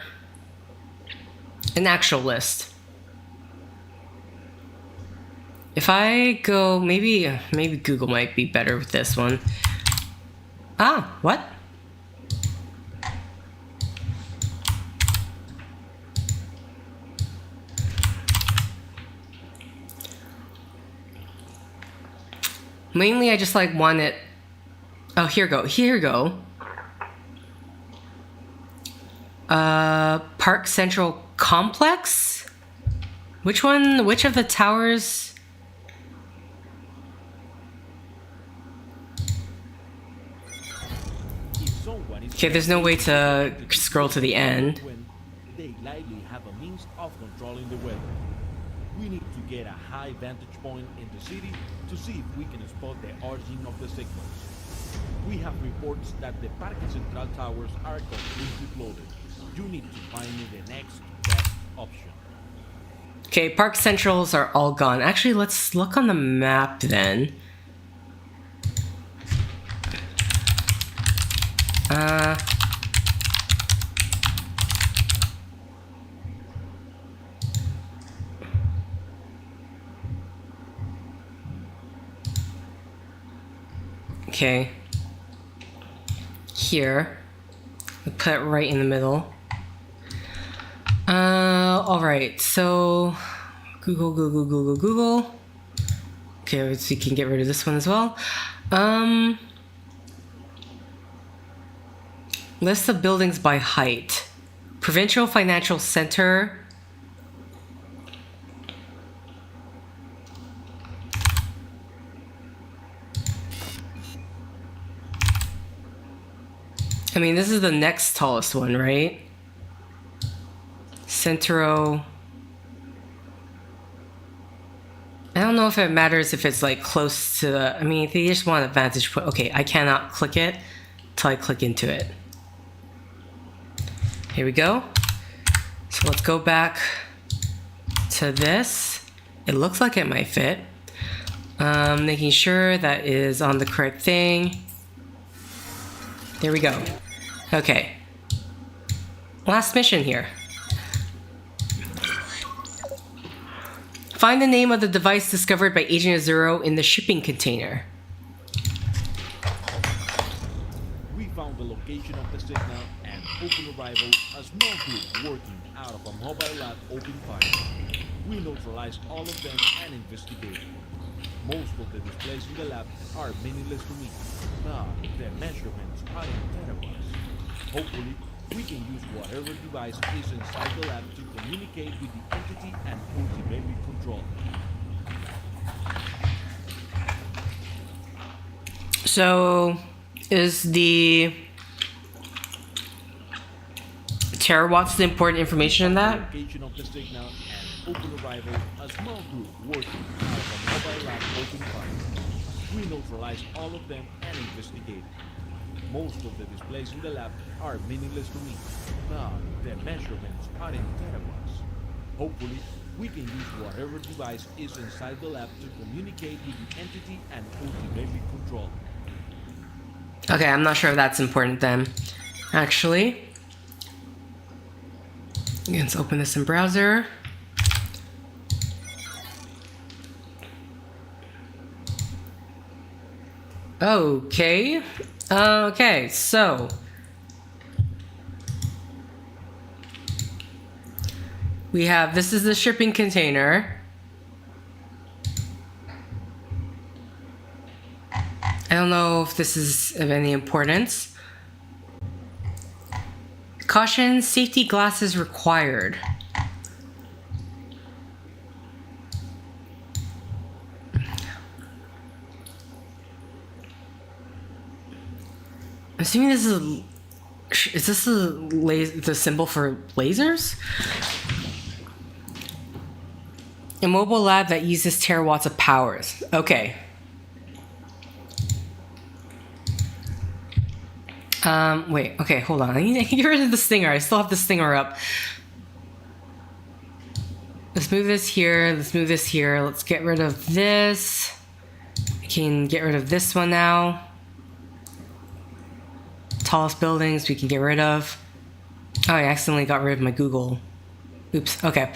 Speaker 1: an actual list? If I go, maybe Google might be better with this one. Ah, what? Mainly, I just like want it. Oh, here we go. Park Central Complex? Which one? Which of the towers? Okay, there's no way to scroll to the end.
Speaker 6: They likely have a means of controlling the weather. We need to get a high vantage point in the city to see if we can spot the origin of the signals. We have reports that the Parque Central towers are completely flooded. You need to find me the next best option.
Speaker 1: Okay, Park Centrals are all gone. Actually, let's look on the map then. Okay. here. Put it right in the middle. Alright, so Google. Okay, so you can get rid of this one as well. List of buildings by height. Provincial Financial Center. I mean, this is the next tallest one, right? Centro. I don't know if it matters if it's like close to the, I mean, if they just want a vantage point. Okay, I cannot click it till I click into it. Here we go. So let's go back to this. It looks like it might fit. Making sure that is on the correct thing. There we go. Okay. Last mission here. Find the name of the device discovered by Agent Zero in the shipping container.
Speaker 6: We found the location of the signal and open arrival, a small group working out of a mobile lab open fire. We neutralized all of them and investigated. Most of the displays in the lab are meaningless to me, but the measurements are in terabytes. Hopefully, we can use whatever device is inside the lab to communicate with the entity and ultimately control it.
Speaker 1: So, is the terawatts the important information in that?
Speaker 6: Location of the signal and open arrival, a small group working out of a mobile lab open fire. We neutralized all of them and investigated. Most of the displays in the lab are meaningless to me, but the measurements are in terabytes. Hopefully, we can use whatever device is inside the lab to communicate with the entity and ultimately control it.
Speaker 1: Okay, I'm not sure if that's important then. Actually, let's open this in browser. Okay. Okay, so we have, this is the shipping container. I don't know if this is of any importance. Caution, safety glasses required. I'm assuming this is this the symbol for lasers? A mobile lab that uses terawatts of powers. Okay. Wait, okay, hold on. I need to get rid of the stinger. I still have the stinger up. Let's move this here. Let's move this here. Let's get rid of this. I can get rid of this one now. Tallest buildings we can get rid of. Oh, I accidentally got rid of my Google. Oops, okay.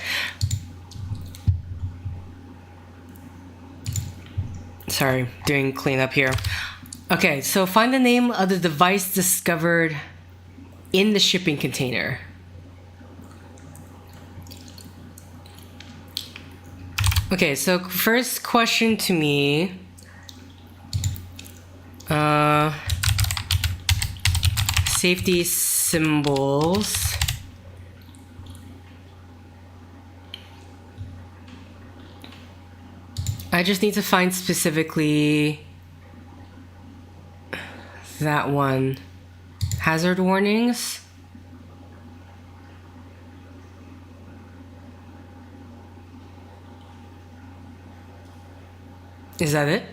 Speaker 1: Sorry, doing cleanup here. Okay, so find the name of the device discovered in the shipping container. Okay, so first question to me. Safety symbols. I just need to find specifically that one. Hazard warnings. Is that it?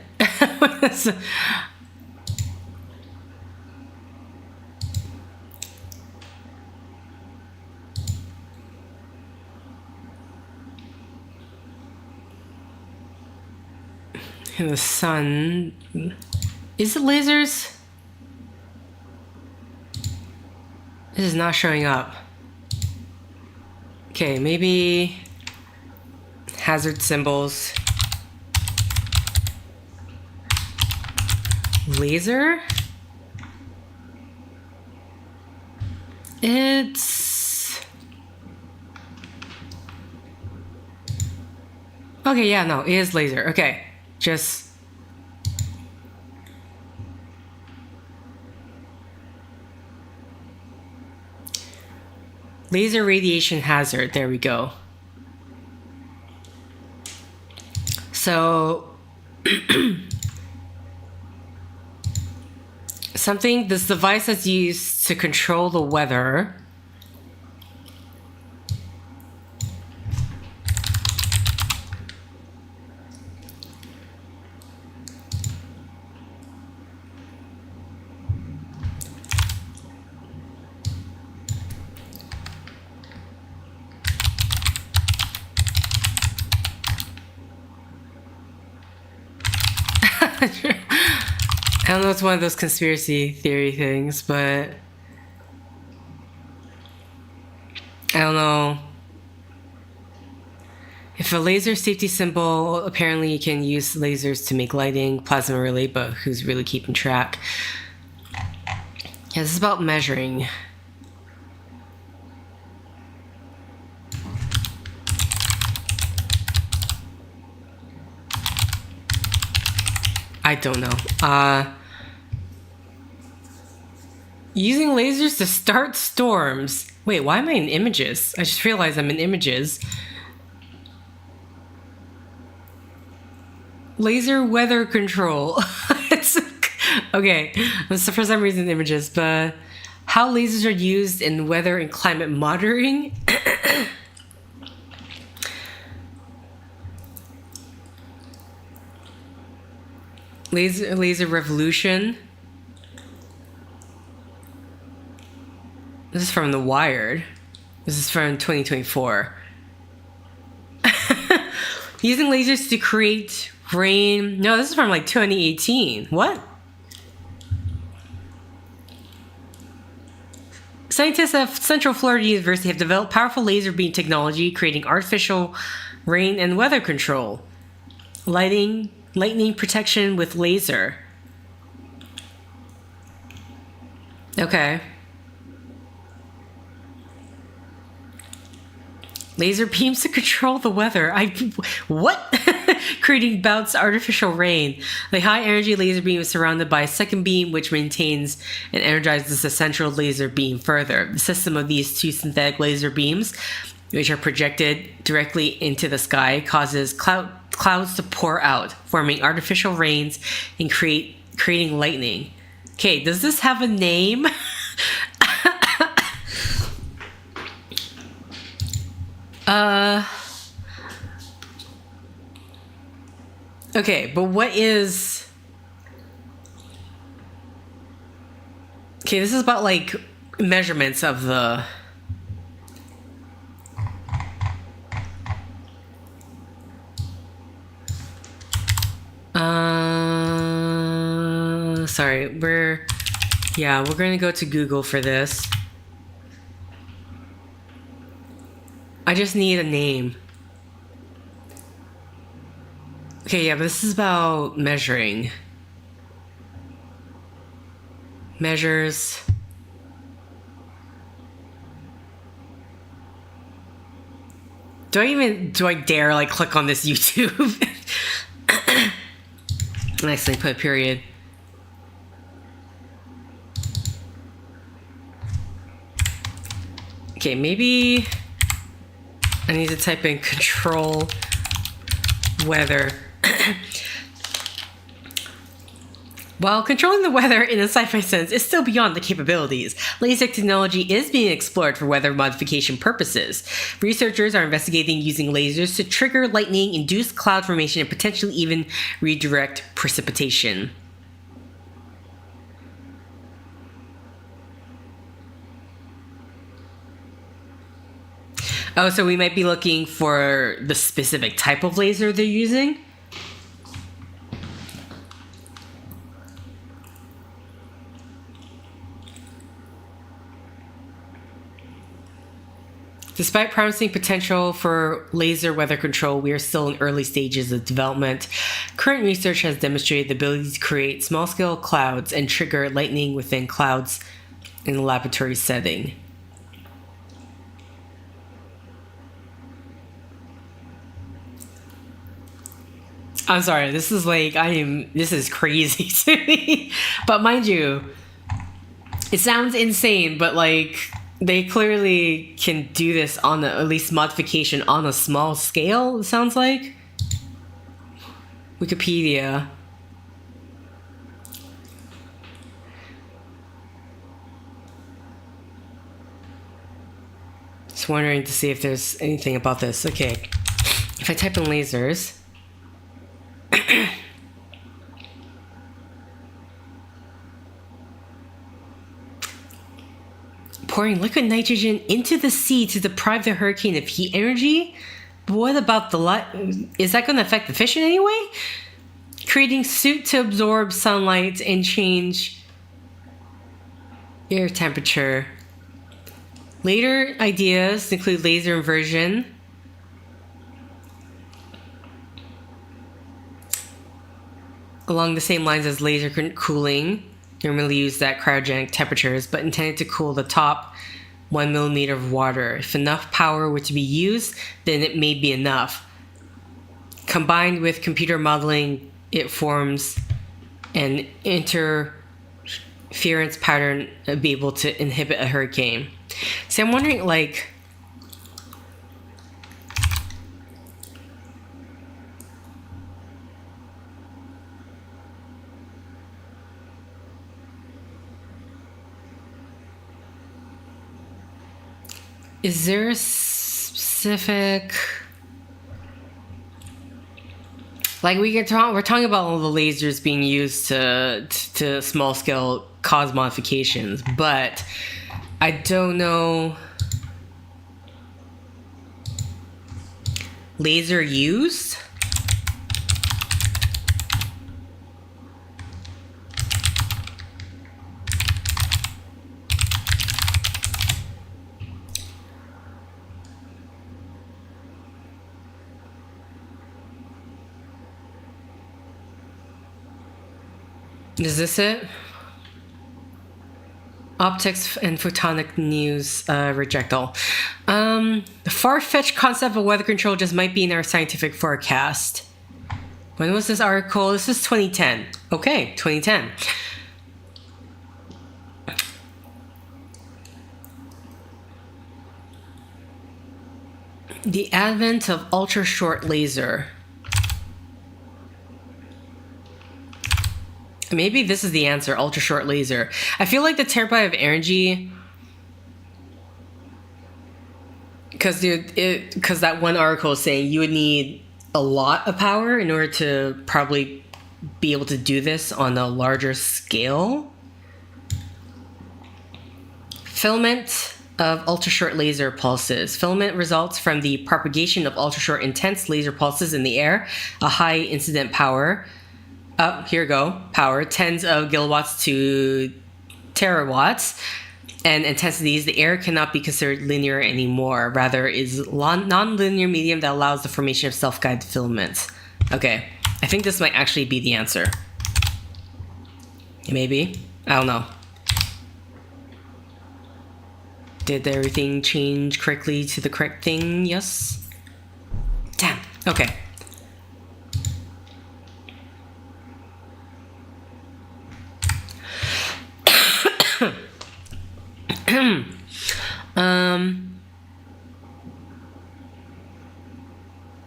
Speaker 1: The sun. Is it lasers? This is not showing up. Okay, maybe hazard symbols. Laser? It's... Okay, yeah, no, it is laser. Okay, just... Laser radiation hazard, there we go. So... this device is used to control the weather. I don't know, it's one of those conspiracy theory things, but I don't know. If a laser safety symbol, apparently you can use lasers to make lighting, plasma relay, but who's really keeping track? Yeah, this is about measuring. I don't know. Using lasers to start storms. Wait, why am I in images? I just realized I'm in images. Laser weather control. It's okay. That's for some reason images, but how lasers are used in weather and climate monitoring. Laser revolution. This is from The Wired. This is from 2024. Using lasers to create rain. No, this is from like 2018. What? Scientists at Central Florida University have developed powerful laser beam technology, creating artificial rain and weather control. Lightning protection with laser. Okay. Laser beams to control the weather. What? Creating bouts artificial rain. The high energy laser beam is surrounded by a second beam which maintains and energizes the central laser beam further. The system of these two synthetic laser beams, which are projected directly into the sky, causes clouds to pour out, forming artificial rains and creating lightning. Okay, does this have a name? Okay, but what is... Okay, this is about, like, measurements of the... Sorry, we're gonna go to Google for this. I just need a name. Okay, yeah, but this is about measuring. Measures. Do I dare like click on this YouTube? Nicely put, period. Okay, maybe I need to type in control weather. While controlling the weather in a sci-fi sense is still beyond the capabilities, laser technology is being explored for weather modification purposes. Researchers are investigating using lasers to trigger lightning, induce cloud formation, and potentially even redirect precipitation. Oh, so we might be looking for the specific type of laser they're using? Despite promising potential for laser weather control, we are still in early stages of development. Current research has demonstrated the ability to create small-scale clouds and trigger lightning within clouds in a laboratory setting. I'm sorry. This is like this is crazy to me. But mind you, it sounds insane. But like they clearly can do this on at least modification on a small scale. It sounds like. Wikipedia. Just wondering to see if there's anything about this. Okay. If I type in lasers. Pouring liquid nitrogen into the sea to deprive the hurricane of heat energy? But what about the light? Is that going to affect the fish in any way? Creating suit to absorb sunlight and change air temperature. Later ideas include laser inversion. Along the same lines as laser cooling, normally used at cryogenic temperatures, but intended to cool the top 1 millimeter of water. If enough power were to be used, then it may be enough. Combined with computer modeling, it forms an interference pattern to be able to inhibit a hurricane. See, I'm wondering, like, is there a specific, like we're talking about all the lasers being used to small scale cause modifications, but I don't know. Laser used? Is this it? Optics and photonic news reject all. The far-fetched concept of weather control just might be in our scientific forecast. When was this article? This is 2010. Okay, 2010. The advent of ultra-short laser. Maybe this is the answer, ultra-short laser. I feel like the terabyte of energy, because that one article is saying you would need a lot of power in order to probably be able to do this on a larger scale. Filament of ultra-short laser pulses. Filament results from the propagation of ultra-short intense laser pulses in the air, a high incident power. Here we go. Power, tens of kilowatts to terawatts. And intensities, the air cannot be considered linear anymore. Rather, is non-linear medium that allows the formation of self-guided filaments. Okay, I think this might actually be the answer. Maybe. I don't know. Did everything change correctly to the correct thing? Yes? Damn. Okay.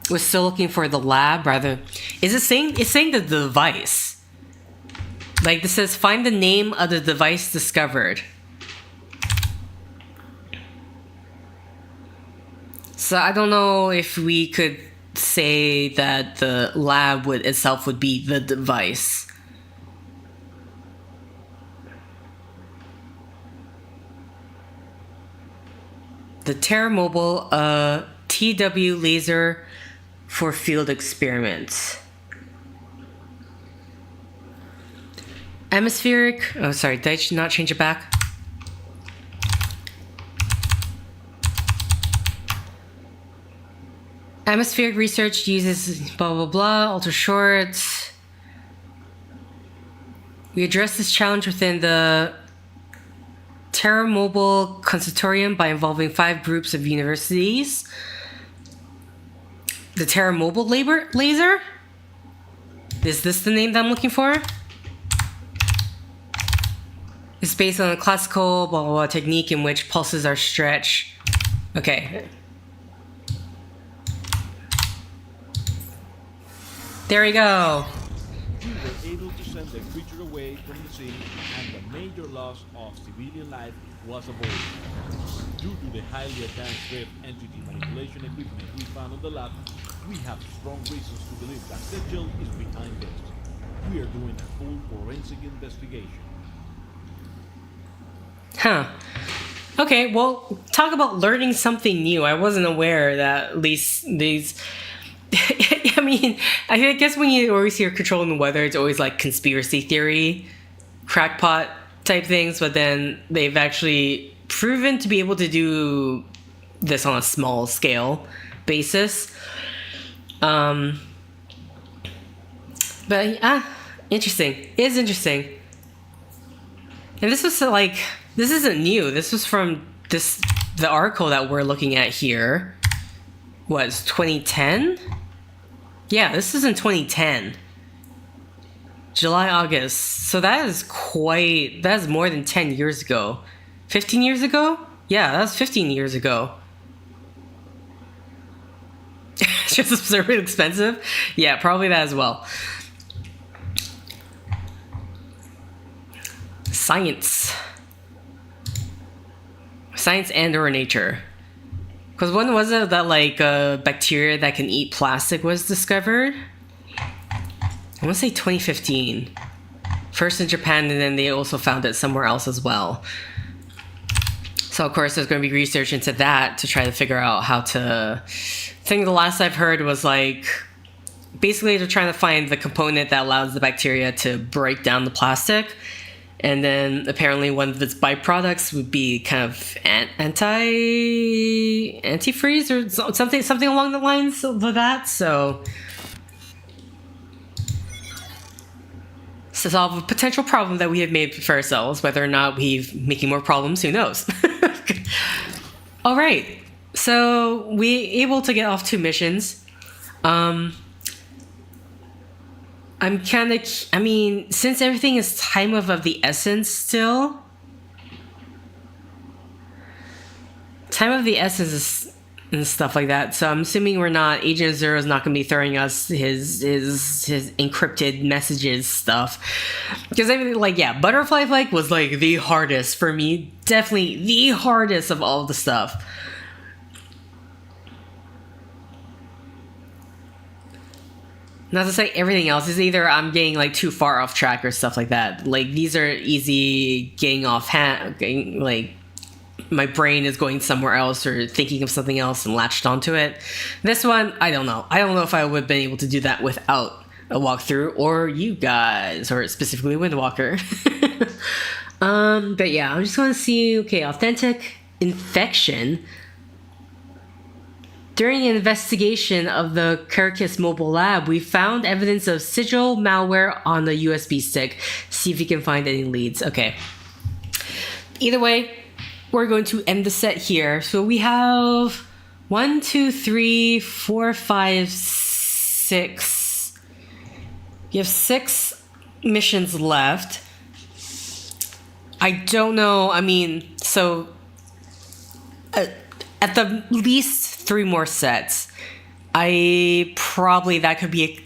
Speaker 1: We're still looking for the lab, rather. Is it saying? It's saying the device. Like this says, find the name of the device discovered. So I don't know if we could say that the lab itself would be the device. The TerraMobile TW laser for field experiments. Atmospheric. Oh, sorry. Did I not change it back? Atmospheric research uses blah blah blah. Ultra short. We address this challenge within the TerraMobile Consortium by involving 5 groups of universities. The TerraMobile laser? Is this the name that I'm looking for? It's based on a classical blah, blah, blah technique in which pulses are stretched. Okay. There we go.
Speaker 6: We were able to send the creature away from the scene, and the major loss of civilian life was avoided. Due to the highly advanced Rev entity manipulation equipment we found in the lab, we have strong reasons to believe that Sigil is behind this. We are doing a full forensic investigation.
Speaker 1: Huh. Okay, well, talk about learning something new. I wasn't aware that at least these... I mean, I guess when you always hear controlling the weather, it's always like conspiracy theory, crackpot type things, but then they've actually proven to be able to do this on a small scale basis. But interesting. It is interesting. And this was like, this isn't new. This was from the article that we're looking at here. Was 2010? Yeah, this is in 2010. July, August. So that is more than 10 years ago. 15 years ago? Yeah, that was 15 years ago. It's just absurdly expensive? Yeah, probably that as well. Science and or nature. Because when was it that like a bacteria that can eat plastic was discovered? I want to say 2015. First in Japan, and then they also found it somewhere else as well. So of course there's going to be research into that to try to figure out how to... I think the last I've heard was like... Basically they're trying to find the component that allows the bacteria to break down the plastic. And then apparently one of its byproducts would be kind of antifreeze or something along the lines of that. So to solve a potential problem that we have made for ourselves, whether or not we're making more problems, who knows? All right, so we able to get off 2 missions. I'm kind of, I mean, since everything is time of the essence still, time of the essence is, and stuff like that. So I'm assuming Agent Zero is not going to be throwing us his encrypted messages stuff. Because I mean, like, yeah, Butterfly Flight was like the hardest for me. Definitely the hardest of all the stuff. Not to say everything else is either I'm getting like too far off track or stuff like that. Like these are easy getting like my brain is going somewhere else or thinking of something else and latched onto it. This one, I don't know. I don't know if I would have been able to do that without a walkthrough or you guys, or specifically Windwalker. But yeah, I'm just going to see, okay, authentic infection. During an investigation of the Kirkus mobile lab, we found evidence of sigil malware on the USB stick. See if you can find any leads. Okay. Either way, we're going to end the set here. So we have 1, 2, 3, 4, 5, 6. You have 6 missions left. I don't know. I mean, so at the least 3 more sets. That could be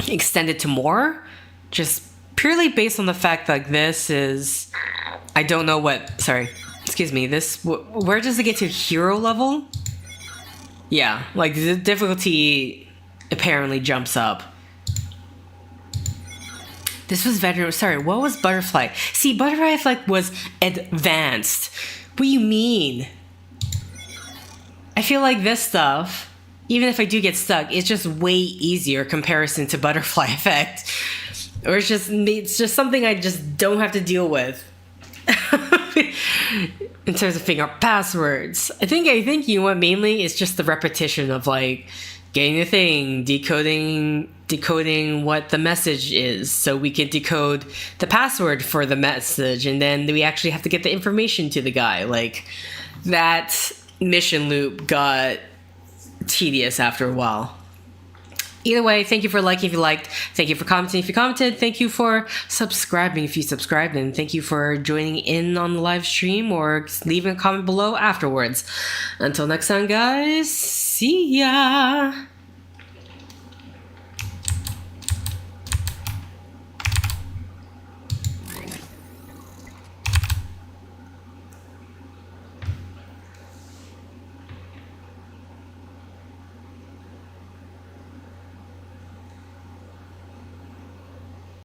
Speaker 1: extended to more, just purely based on the fact that this is, I don't know what, sorry, excuse me, this, where does it get to hero level? Yeah, like the difficulty apparently jumps up. This was veteran, sorry, what was Butterfly? See, Butterfly Flight was advanced. What do you mean? I feel like this stuff, even if I do get stuck, it's just way easier comparison to Butterfly Effect. Or it's just something I just don't have to deal with. In terms of figuring out passwords. I think you know what, mainly it's just the repetition of like getting the thing, decoding what the message is so we can decode the password for the message, and then we actually have to get the information to the guy. Like that mission loop got tedious after a while. Either way, thank you for liking if you liked. Thank you for commenting if you commented. Thank you for subscribing if you subscribed. And thank you for joining in on the live stream or leaving a comment below afterwards. Until next time, guys. See ya.